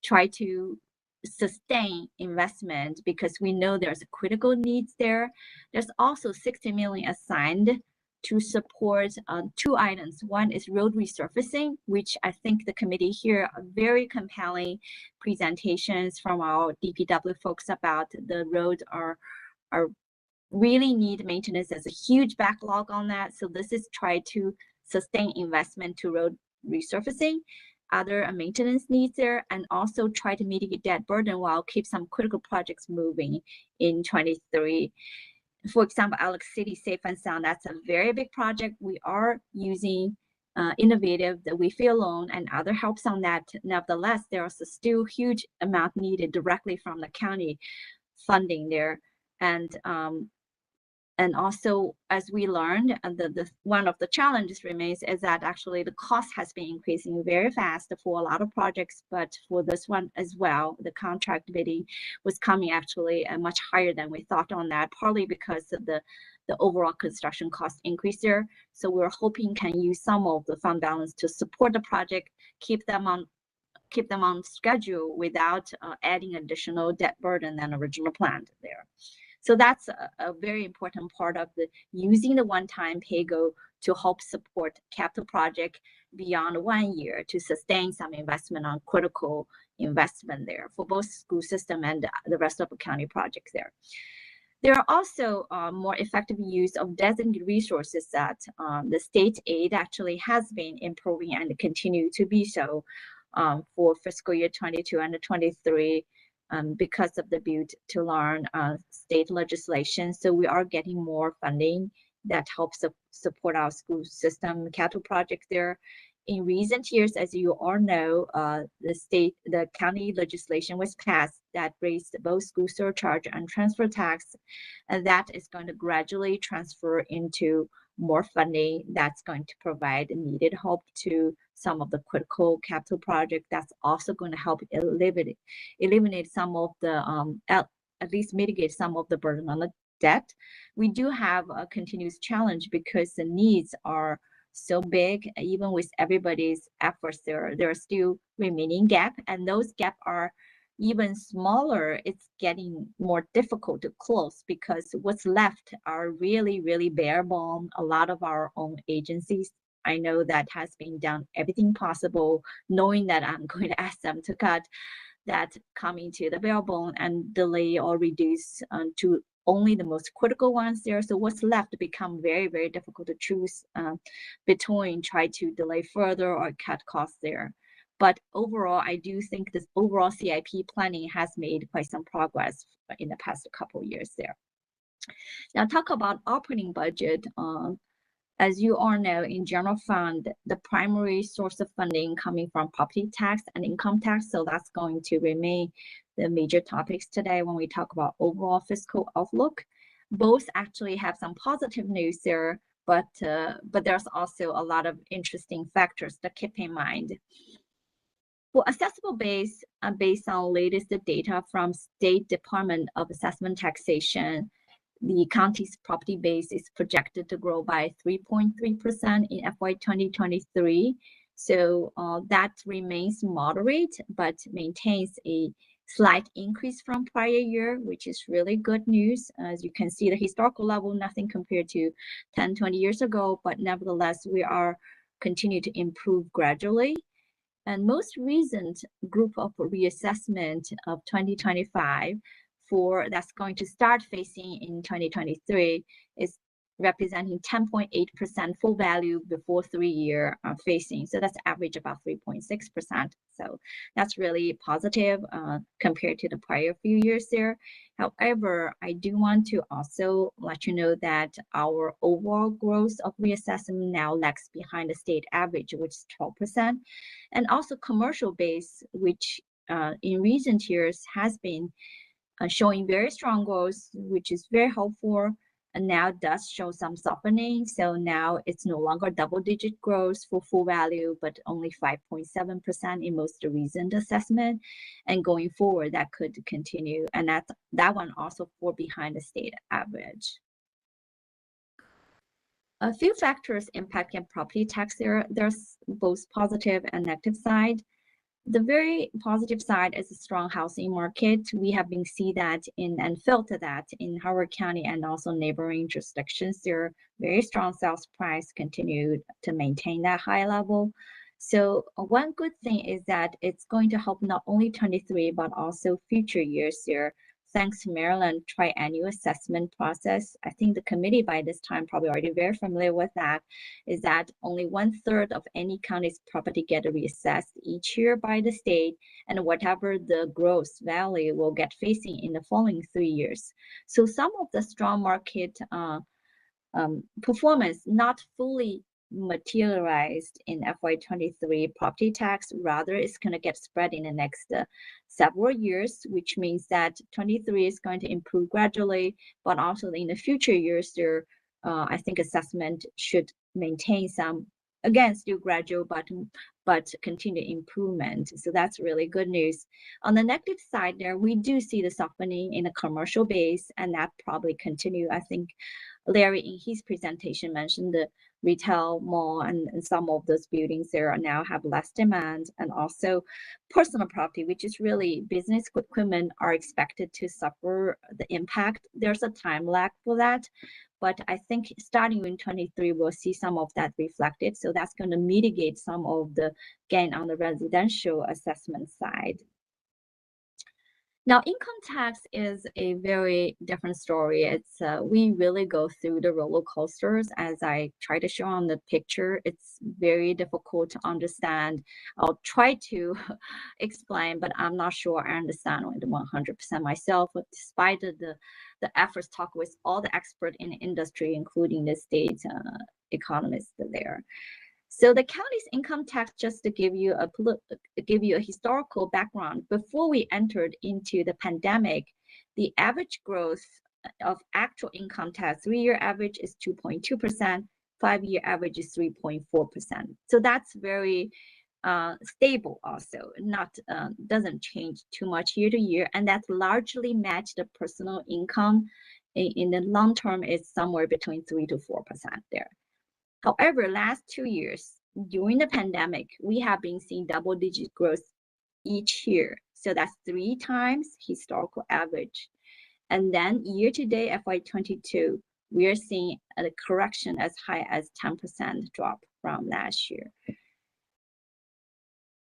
Try to sustain investment because we know there's critical needs there. There's also 60 million assigned to support two items. One is road resurfacing, which I think the committee here are very compelling presentations from our DPW folks about the roads are really need maintenance. There's a huge backlog on that. So this is try to sustain investment to road resurfacing, other maintenance needs there, and also try to mitigate debt burden while keep some critical projects moving in 23. For example, Alex City Safe and Sound, that's a very big project. We are using innovative, the Wi-Fi loan and other helps on that. Nevertheless, there is still huge amount needed directly from the county funding there. And also, as we learned, the one of the challenges remains is that actually the cost has been increasing very fast for a lot of projects, but for this one as well, the contract bidding was coming actually much higher than we thought on that, partly because of the overall construction cost increase there. So we're hoping can use some of the fund balance to support the project, keep them on schedule without adding additional debt burden than original planned there. So that's a very important part of the using the one-time pay-go to help support capital project beyond 1 year to sustain some investment on critical investment there for both school system and the rest of the county projects there. There are also more effective use of designated resources that the state aid actually has been improving and continue to be so for fiscal year 22 and 23. Because of the Build to Learn state legislation. So we are getting more funding that helps support our school system capital projects there. In recent years, as you all know, the county legislation was passed that raised both school surcharge and transfer tax, and that is going to gradually transfer into more funding that's going to provide needed help to some of the critical capital projects. That's also going to help eliminate some of the, at least mitigate some of the burden on the debt. We do have a continuous challenge because the needs are so big, even with everybody's efforts, there are still remaining gap, and those gaps are even smaller. It's getting more difficult to close because what's left are really, really bare bone. A lot of our own agencies, I know that has been done everything possible, knowing that I'm going to ask them to cut that coming to the bare bone and delay or reduce to only the most critical ones there. So what's left become very, very difficult to choose between try to delay further or cut costs there. But overall, I do think this overall CIP planning has made quite some progress in the past couple of years there. Now talk about operating budget. As you all know, in general fund, the primary source of funding coming from property tax and income tax. So that's going to remain the major topics today when we talk about overall fiscal outlook. Both actually have some positive news there, but there's also a lot of interesting factors to keep in mind. For assessable base, based on latest data from State Department of Assessment Taxation, the county's property base is projected to grow by 3.3% in FY 2023. So that remains moderate, but maintains a slight increase from prior year, which is really good news. As you can see, the historical level, nothing compared to 10, 20 years ago, but nevertheless, we are continue to improve gradually. And most recent group of reassessment of 2025 that's going to start facing in 2023 is representing 10.8% full value before 3-year phasing. So that's average about 3.6%. So that's really positive compared to the prior few years there. However, I do want to also let you know that our overall growth of reassessment now lags behind the state average, which is 12%. And also commercial base, which in recent years has been showing very strong growth, which is very helpful, and now does show some softening. So now it's no longer double-digit growth for full value, but only 5.7% in most recent assessment. And going forward, that could continue, and that one also fall behind the state average. A few factors impacting property tax there. There's both positive and negative side. The very positive side is a strong housing market. We have been see that in and felt that in Howard County and also neighboring jurisdictions. Their very strong sales price continued to maintain that high level. So one good thing is that it's going to help not only 23 but also future years here. Thanks to Maryland triennial assessment process. I think the committee by this time probably already very familiar with that, is that only 1/3 of any county's property get reassessed each year by the state, and whatever the gross value will get facing in the following 3 years. So some of the strong market performance not fully materialized in FY23 property tax, rather it's going to get spread in the next several years, which means that 23 is going to improve gradually, but also in the future years there, I think assessment should maintain some, again, still gradual, but continued improvement. So that's really good news. On the negative side there, we do see the softening in the commercial base, and that probably continue. I think Larry in his presentation mentioned the retail mall and some of those buildings there now have less demand, and also personal property, which is really business equipment, are expected to suffer the impact. There's a time lag for that, but I think starting in 23 we'll see some of that reflected, so that's going to mitigate some of the gain on the residential assessment side. Now, income tax is a very different story. It's we really go through the roller coasters, as I try to show on the picture. It's very difficult to understand. I'll try to explain, but I'm not sure I understand it 100% myself. But despite the efforts, talk with all the experts in the industry, including the state economists there. So the county's income tax, just to give you a historical background, before we entered into the pandemic, the average growth of actual income tax, 3-year average is 2.2%, 5-year average is 3.4%. So that's very stable also, not doesn't change too much year to year, and that's largely matched the personal income. In the long term, it's somewhere between 3 to 4% there. However, last 2 years, during the pandemic, we have been seeing double-digit growth each year. So that's 3 times historical average. And then year-to-date FY22, we are seeing a correction as high as 10% drop from last year.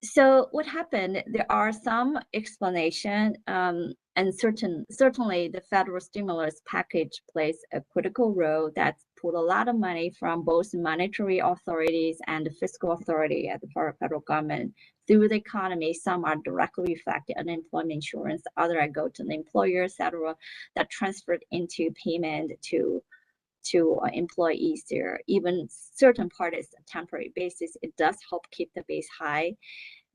So what happened? There are some explanation, and certainly the federal stimulus package plays a critical role. That's pulled a lot of money from both monetary authorities and the fiscal authority at the federal government through the economy. Some are directly reflected in unemployment insurance, other I go to the employer, etc., that transferred into payment to employees there. Even certain part is a temporary basis. It does help keep the base high.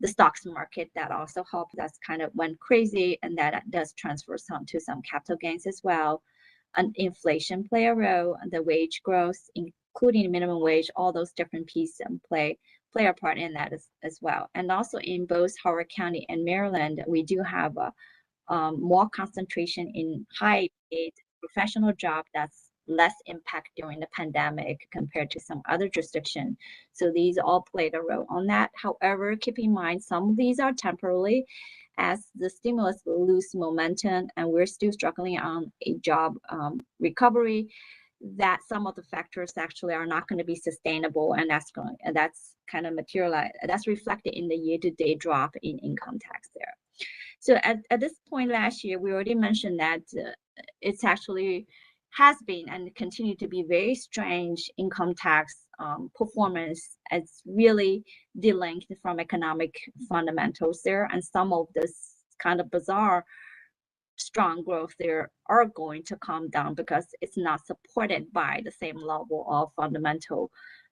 The stocks market, that also helped. That's kind of went crazy, and that does transfer to some capital gains as well. And inflation play a role, and the wage growth, including minimum wage, all those different pieces play a part in that as well. And also in both Howard County and Maryland, we do have a more concentration in high-paid professional job that's less impact during the pandemic compared to some other jurisdictions. So these all played a role on that. However, keep in mind, some of these are temporarily as the stimulus will lose momentum, and we're still struggling on a job recovery, that some of the factors actually are not going to be sustainable, and that's kind of materialized. That's reflected in the year-to-date drop in income tax there. So at this point last year, we already mentioned that it's actually has been and continue to be very strange income tax performance as really delinked from economic fundamentals there, and some of this kind of bizarre strong growth there are going to come down because it's not supported by the same level of fundamental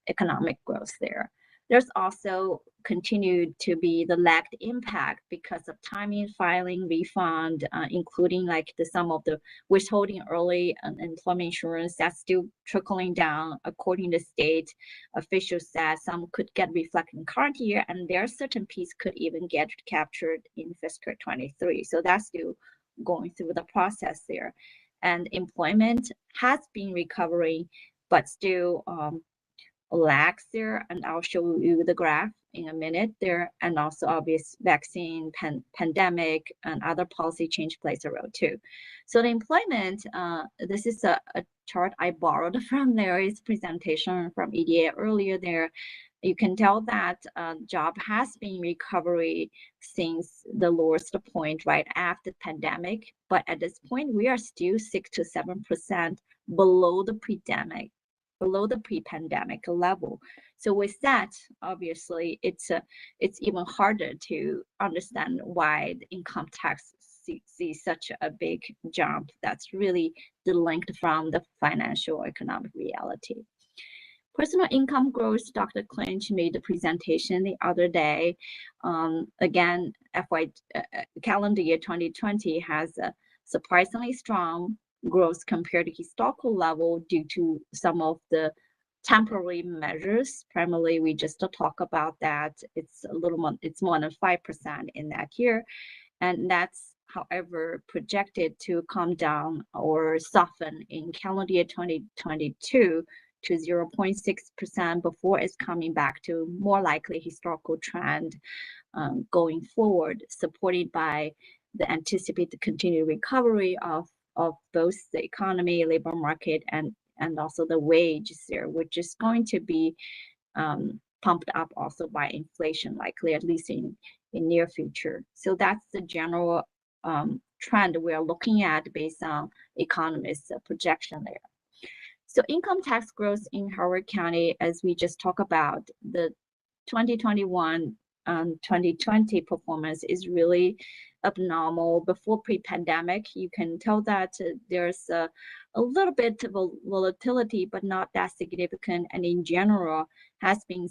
economic growth there. There's also continued to be the lagged impact because of timing, filing, refund, including like some of the withholding early employment insurance that's still trickling down. According to state officials, that some could get reflected in current year, and there are certain piece could even get captured in fiscal 23. So that's still going through the process there. And employment has been recovering, but still lags there, and I'll show you the graph in a minute there, and also obvious vaccine, pandemic, and other policy change plays a role too. So the employment, this is a chart I borrowed from Larry's presentation from EDA earlier there. You can tell that job has been recovery since the lowest point right after the pandemic, but at this point we are still 6 to 7% below the pre-pandemic level. So with that, obviously, it's even harder to understand why the income tax sees such a big jump that's really linked from the financial economic reality. Personal income growth, Dr. Clinch made the presentation the other day. Again, calendar year 2020 has a surprisingly strong growth compared to historical level due to some of the temporary measures. Primarily, we just talk about that. It's more than 5% in that year. And that's, however, projected to come down or soften in calendar year 2022 to 0.6% before it's coming back to more likely historical trend going forward, supported by the anticipated continued recovery of both the economy, labor market, and also the wages there, which is going to be pumped up also by inflation, likely at least in near future. So that's the general trend we're looking at based on economists' projection there. So income tax growth in Howard County, as we just talked about, the 2021 2020 performance is really abnormal. Before pre-pandemic, you can tell that there's a little bit of a volatility, but not that significant. And in general, has been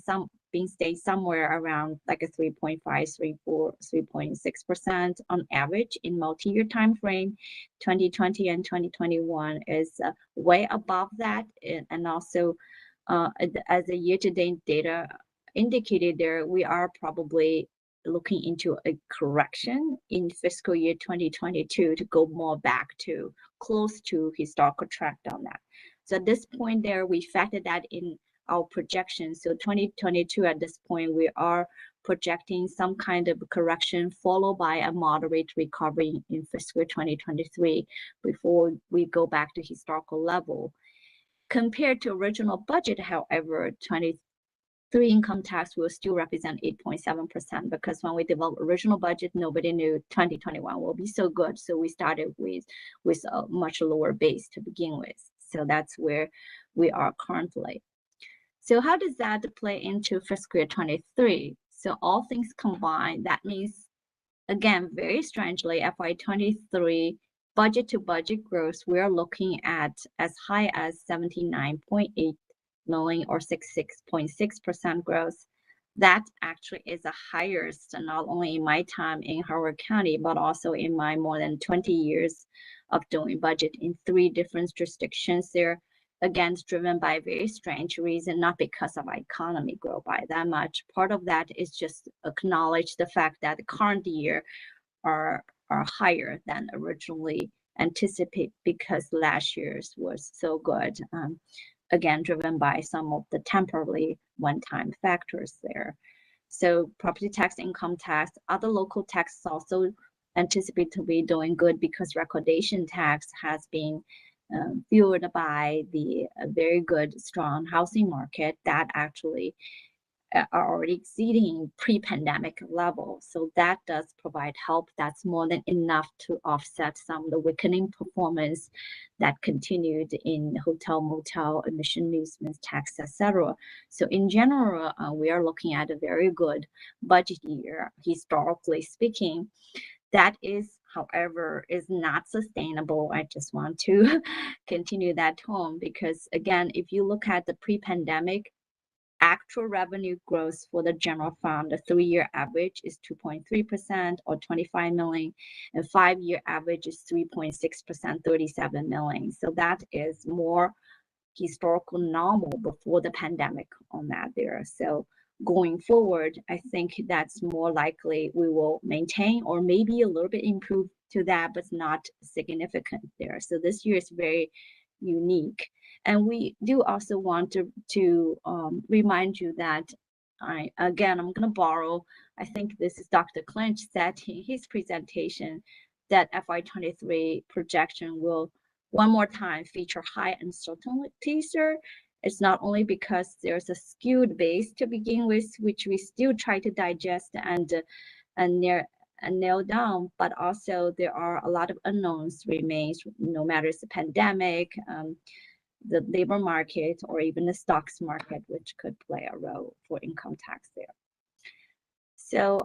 stayed somewhere around like a 3.5, 3.4, 3.6% on average in multi-year time frame. 2020 and 2021 is way above that, and also as a year-to-date data indicated there, we are probably looking into a correction in fiscal year 2022 to go more back to close to historical track on that. So at this point there, we factored that in our projections. So 2022 at this point, we are projecting some kind of correction followed by a moderate recovery in fiscal 2023 before we go back to historical level. Compared to original budget, however, 23 income tax will still represent 8.7% because when we developed original budget, nobody knew 2021 will be so good. So we started with a much lower base to begin with. So that's where we are currently. So how does that play into fiscal year 23? So all things combined, that means, again, very strangely, FY23 budget to budget growth, we're looking at as high as 79.8 million or 6.6% growth. That actually is the highest, not only in my time in Howard County, but also in my more than 20 years of doing budget in 3 different jurisdictions there. Again, it's driven by a very strange reason, not because of our economy grow by that much. Part of that is just acknowledge the fact that the current year are higher than originally anticipated because last year's was so good. Again, driven by some of the temporary one-time factors there. So property tax, income tax, other local taxes also anticipate to be doing good because recordation tax has been fueled by the very good, strong housing market that actually are already exceeding pre-pandemic levels. So that does provide help. That's more than enough to offset some of the weakening performance that continued in hotel, motel, admission, amusements, tax, etc. So in general, we are looking at a very good budget year, historically speaking. That is, however, is not sustainable. I just want to continue that tone because, again, if you look at the pre-pandemic, actual revenue growth for the general fund, the 3-year average is 2.3% or 25 million, and 5-year average is 3.6%, 37 million. So that is more historical normal before the pandemic on that there. So going forward, I think that's more likely we will maintain or maybe a little bit improve to that, but not significant there. So this year is very unique. And we do also want to remind you that, I'm going to borrow, I think this is Dr. Clinch said in his presentation, that FY23 projection will one more time feature high uncertainties there. It's not only because there's a skewed base to begin with, which we still try to digest and nail down, but also there are a lot of unknowns remains, no matter it's the pandemic, the labor market, or even the stocks market, which could play a role for income tax there. So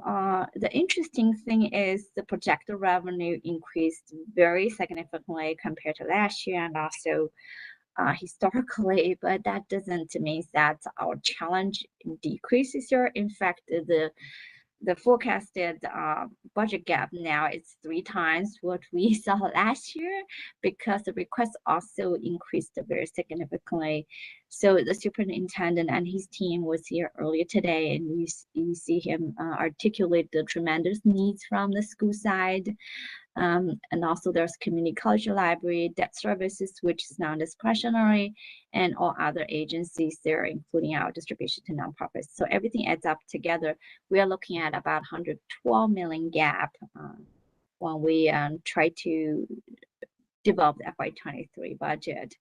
the interesting thing is the projected revenue increased very significantly compared to last year and also historically, but that doesn't mean that our challenge decreases here. In fact, the forecasted budget gap now is 3 times what we saw last year because the request also increased very significantly. So the superintendent and his team was here earlier today, and you see him articulate the tremendous needs from the school side. And also there's community college library, debt services, which is non-discretionary, and all other agencies there, including our distribution to nonprofits. So everything adds up together. We are looking at about 112 million gap when we try to develop the FY23 budget.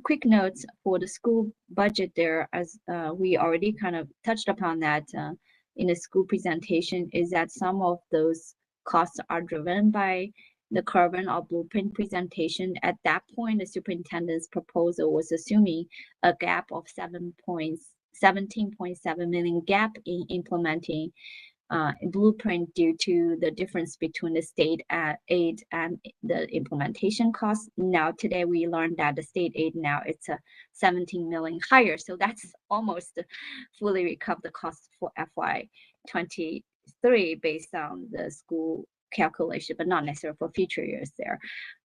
Quick notes for the school budget there, as we already kind of touched upon that in the school presentation, is that some of those costs are driven by the carbon or blueprint presentation. At that point, the superintendent's proposal was assuming a gap of 17.7 million gap in implementing blueprint due to the difference between the state aid and the implementation costs. Now today we learned that the state aid now it's a 17 million higher, so that's almost fully recovered the cost for FY23 based on the school calculation, but not necessarily for future years there.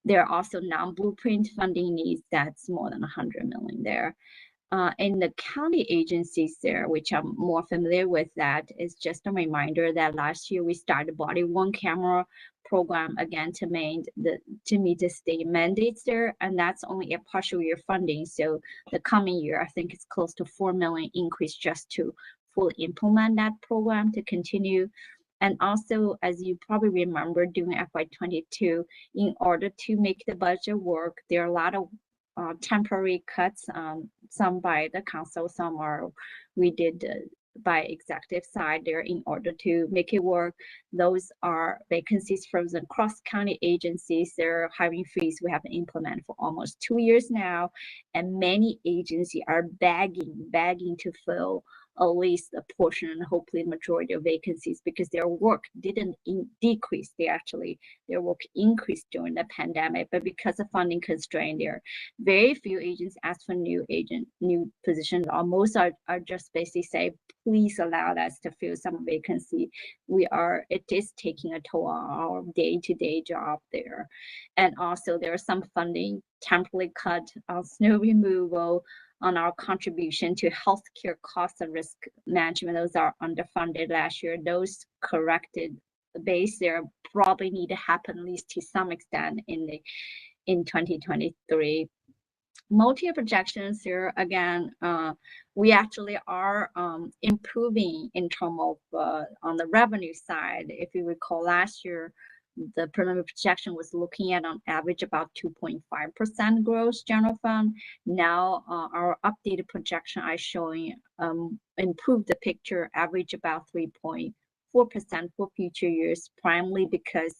There are also non-blueprint funding needs that's more than 100 million there. In the county agencies there, which I'm more familiar with, that is just a reminder that last year we started body-worn camera program again to meet the state mandates there, and that's only a partial year funding. So the coming year, I think it's close to 4 million increase just to fully implement that program to continue. And also, as you probably remember, during FY22, in order to make the budget work, there are a lot of temporary cuts, some by the council, some are we did by executive side there in order to make it work. Those are vacancies from the cross-county agencies. Their hiring freeze we have implemented for almost 2 years now, and many agencies are begging to fill at least a portion and hopefully the majority of vacancies because their work didn't decrease. Their work increased during the pandemic, but because of funding constraint, there are very few agents ask for new positions, or most are just basically say, please allow us to fill some vacancy. It is taking a toll on our day-to-day job there. And also there are some funding temporarily cut on snow removal, on our contribution to healthcare costs and risk management. Those are underfunded last year. Those corrected base there probably need to happen at least to some extent in 2023. Multi-year projections here, again, we actually are improving in terms of on the revenue side. If you recall last year, the preliminary projection was looking at on average about 2.5% growth general fund. Now our updated projection is showing improved the picture, average about 3.4% for future years, primarily because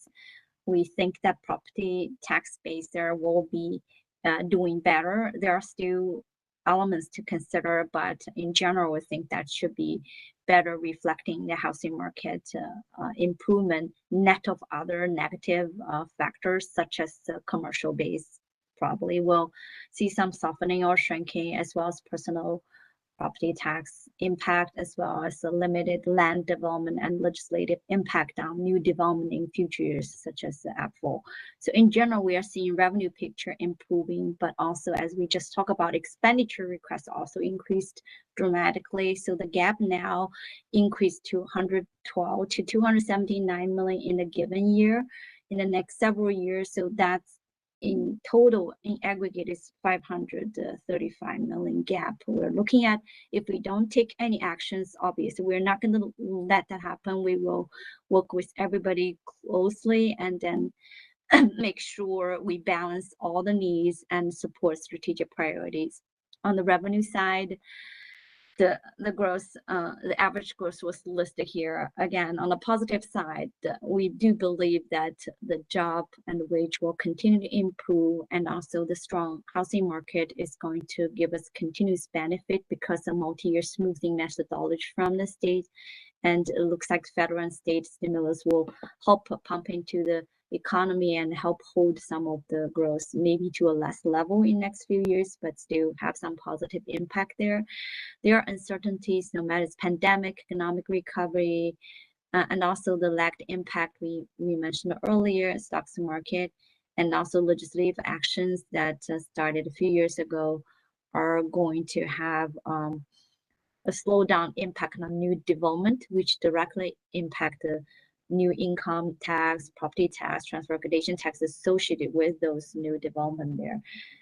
we think that property tax base there will be doing better. There are still elements to consider, but in general, I think that should be better reflecting the housing market improvement net of other negative factors such as the commercial base. Probably will see some softening or shrinking, as well as personal property tax impact, as well as the limited land development and legislative impact on new development in future years, such as the AFFO. So in general, we are seeing revenue picture improving, but also as we just talked about, expenditure requests also increased dramatically. So the gap now increased to 112 to 279 million in a given year in the next several years. So that's in total, in aggregate, is 535 million gap. We're looking at, if we don't take any actions, obviously we're not going to let that happen. We will work with everybody closely and then make sure we balance all the needs and support strategic priorities. On the revenue side, the growth, the average growth was listed here. Again, on the positive side, we do believe that the job and wage will continue to improve, and also the strong housing market is going to give us continuous benefit because of multi-year smoothing methodology from the state. And it looks like federal and state stimulus will help pump into the economy and help hold some of the growth, maybe to a less level in next few years, but still have some positive impact there. There are uncertainties, no matter it's pandemic, economic recovery, and also the lagged impact we mentioned earlier, stocks market, and also legislative actions that started a few years ago are going to have a slowdown impact on new development, which directly impact the new income tax, property tax, transfer accommodation tax associated with those new development there.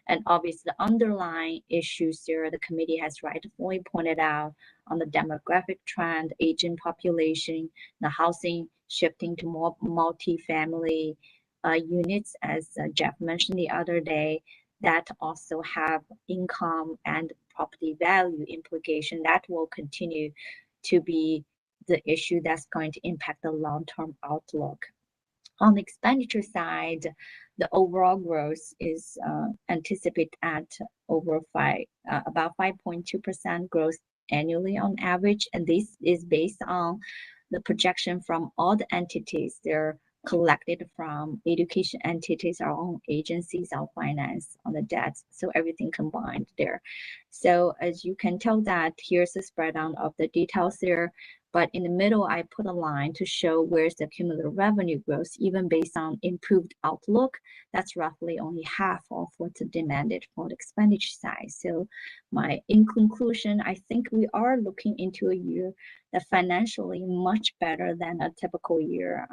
And obviously the underlying issues there, the committee has rightfully pointed out on the demographic trend, aging population, the housing shifting to more multi-family units, as Jeff mentioned the other day, that also have income and property value implication that will continue to be the issue that's going to impact the long-term outlook. On the expenditure side, the overall growth is anticipated at over about 5.2% growth annually on average, and this is based on the projection from all the entities. They're collected from education entities, our own agencies, our finance, on the debts, so everything combined there. So as you can tell, that here's the spread down of the details there. But in the middle, I put a line to show where's the cumulative revenue growth, even based on improved outlook. That's roughly only half of what's demanded for the expenditure side. So in conclusion, I think we are looking into a year that financially much better than a typical year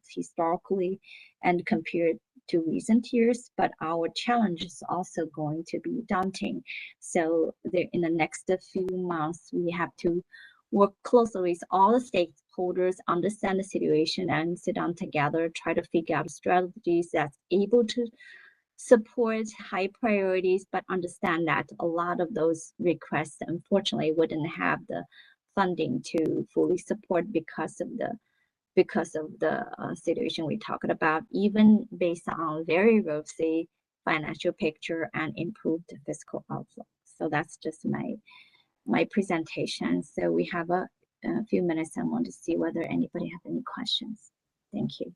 historically and compared to recent years, but our challenge is also going to be daunting. So in the next few months, we have to work closely with all the stakeholders, understand the situation, and sit down together, try to figure out strategies that's able to support high priorities, but understand that a lot of those requests, unfortunately, wouldn't have the funding to fully support because of the situation we talked about, even based on very rosy financial picture and improved fiscal outlook. So that's just my presentation. So we have a few minutes. I want to see whether anybody has any questions. Thank you.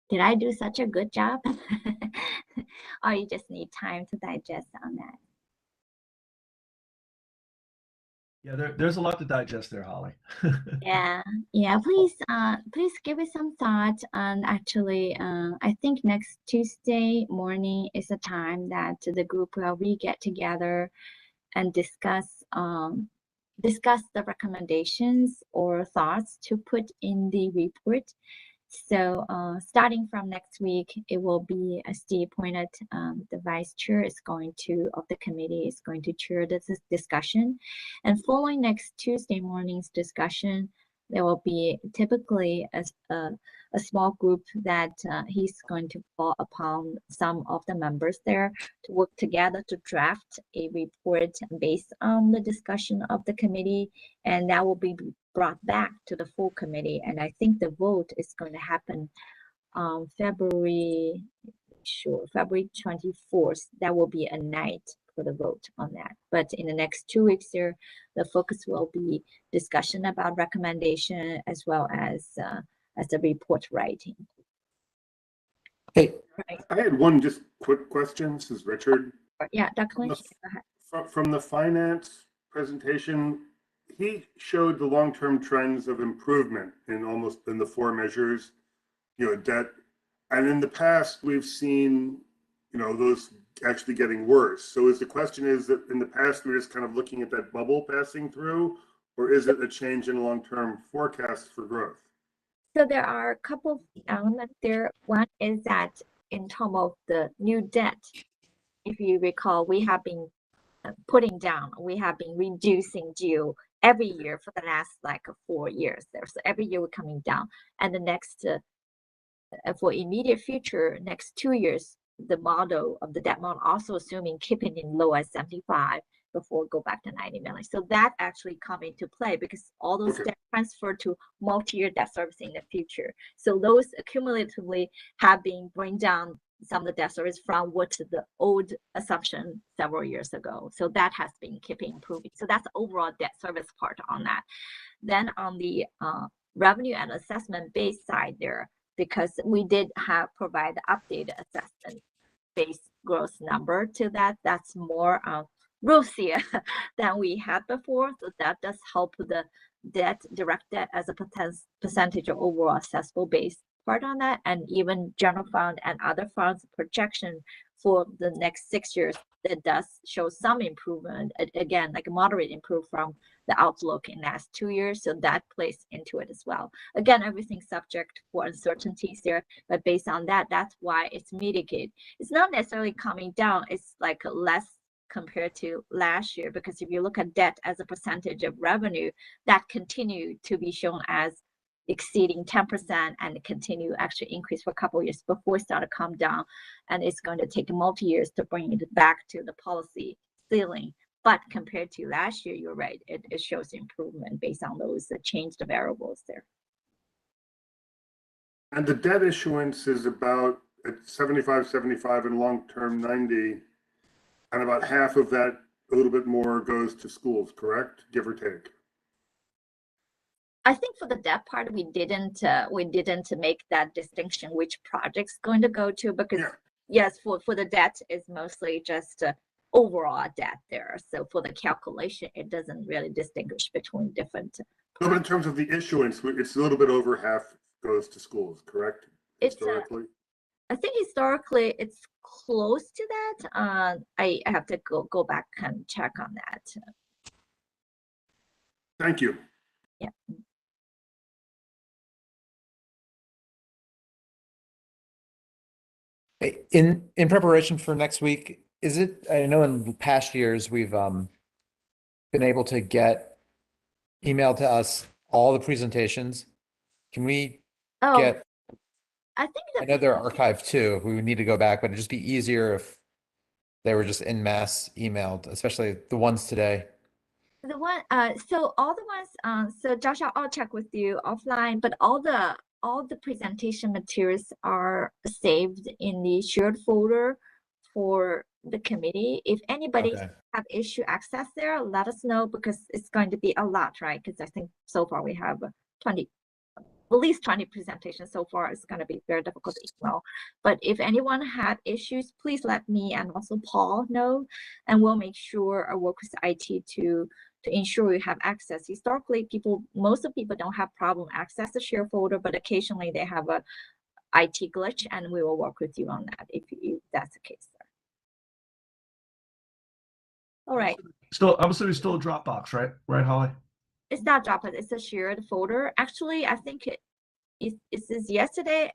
Did I do such a good job? Or you just need time to digest on that? Yeah, there's a lot to digest there, Holly. Yeah. Please give it some thought. And actually, I think next Tuesday morning is the time that the group will get together and discuss the recommendations or thoughts to put in the report. So starting from next week, it will be Steve appointed, the vice chair is going to, of the committee is going to chair this discussion. And following next Tuesday morning's discussion, there will be typically a small group that he's going to call upon some of the members there to work together to draft a report based on the discussion of the committee, and that will be brought back to the full committee. And I think the vote is going to happen on February 24th. That will be a night for the vote on that. But in the next 2 weeks there, the focus will be discussion about recommendation as well as the report writing. Hey, right. I had one just quick question. This is Richard. Yeah, Dr. Lynch, go ahead. From the finance presentation, he showed the long-term trends of improvement in the 4 measures, debt. And in the past, we've seen, those actually getting worse. So the question is that in the past, we're just kind of looking at that bubble passing through, or is it a change in long-term forecasts for growth? So there are a couple of elements there. One is that in terms of the new debt, if you recall, we have been we have been reducing due every year for the last 4 years there. So every year we're coming down. And the next, for immediate future, next 2 years, the model of the debt model also assuming keeping it low at 75 before go back to 90 million. So that actually come into play because all those debt transfer to multi-year debt service in the future. So those accumulatively have been bring down some of the debt service from what's the old assumption several years ago. So that has been keeping improving. So that's the overall debt service part on that. Then on the revenue and assessment base side there, because we did provide the updated assessment base growth number to that, that's more rosier than we had before. So that does help the direct debt as a percentage of overall assessable base part on that, and even general fund and other funds projection for the next 6 years, that does show some improvement, again, like a moderate improvement from the outlook in the last 2 years. So that plays into it as well. Again, everything's subject for uncertainties there, but based on that, that's why it's mitigated. It's not necessarily coming down, it's less compared to last year, because if you look at debt as a percentage of revenue, that continued to be shown as exceeding 10% and continue actually increase for a couple of years before it started to come down, and it's going to take multi-years to bring it back to the policy ceiling. But compared to last year, you're right, it shows improvement based on those changed variables there. And the debt issuance is about at 75 and long-term 90, and about half of that, a little bit more, goes to schools, correct? Give or take. I think for the debt part, we didn't make that distinction which project's going to go to, because yes, for the debt is mostly just overall debt there. So for the calculation, it doesn't really distinguish between different. No, but in terms of the issuance, it's a little bit over half goes to schools, correct? Historically. I think historically it's close to that. I have to go back and check on that. Thank you. Yeah. In preparation for next week, is it, I know in past years we've been able to get emailed to us all the presentations. Can we get, I think I know they're archived too, we would need to go back, but it'd just be easier if they were just en masse emailed, especially the ones today. The one, so all the ones, so Josh, I'll check with you offline, but all the presentation materials are saved in the shared folder for the committee. If anybody have issue access there, let us know, because it's going to be a lot, right? Because I think so far we have 20, at least 20 presentations so far. It's going to be very difficult to email. But if anyone had issues, please let me and also Paul know, and we'll make sure I work with IT to ensure you have access. Historically, most of people don't have problem access to share folder, but occasionally they have a IT glitch, and we will work with you on that if that's the case. All right. I'm assuming still a Dropbox, right? Right, Holly? It's not Dropbox. It's a shared folder. Actually, I think It says yesterday,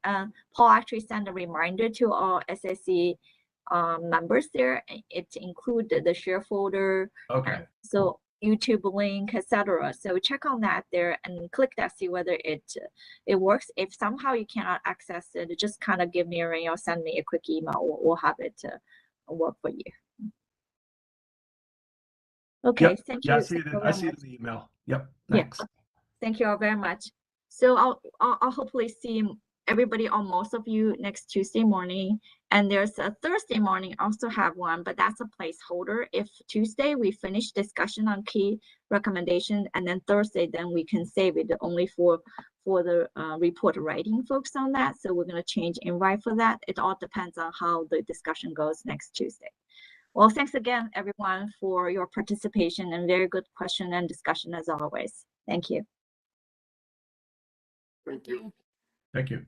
Paul actually sent a reminder to all SAAC members there. It included the share folder. Okay. So YouTube link, etc. So check on that there and click that, see whether it works. If somehow you cannot access it, just kind of give me a ring or send me a quick email. We'll have it work for you. Okay, Yep. thank Yeah, you. I see it. Thank you I very see it much. in the email. Yep. Yeah. Thanks. Thank you all very much. So I'll hopefully see everybody or most of you next Tuesday morning. And there's a Thursday morning, also have one, but that's a placeholder. If Tuesday we finish discussion on key recommendation, and then Thursday, then we can save it only for the report writing folks on that. So we're going to change invite for that. It all depends on how the discussion goes next Tuesday. Well, thanks again, everyone, for your participation and very good question and discussion as always. Thank you. Thank you. Thank you.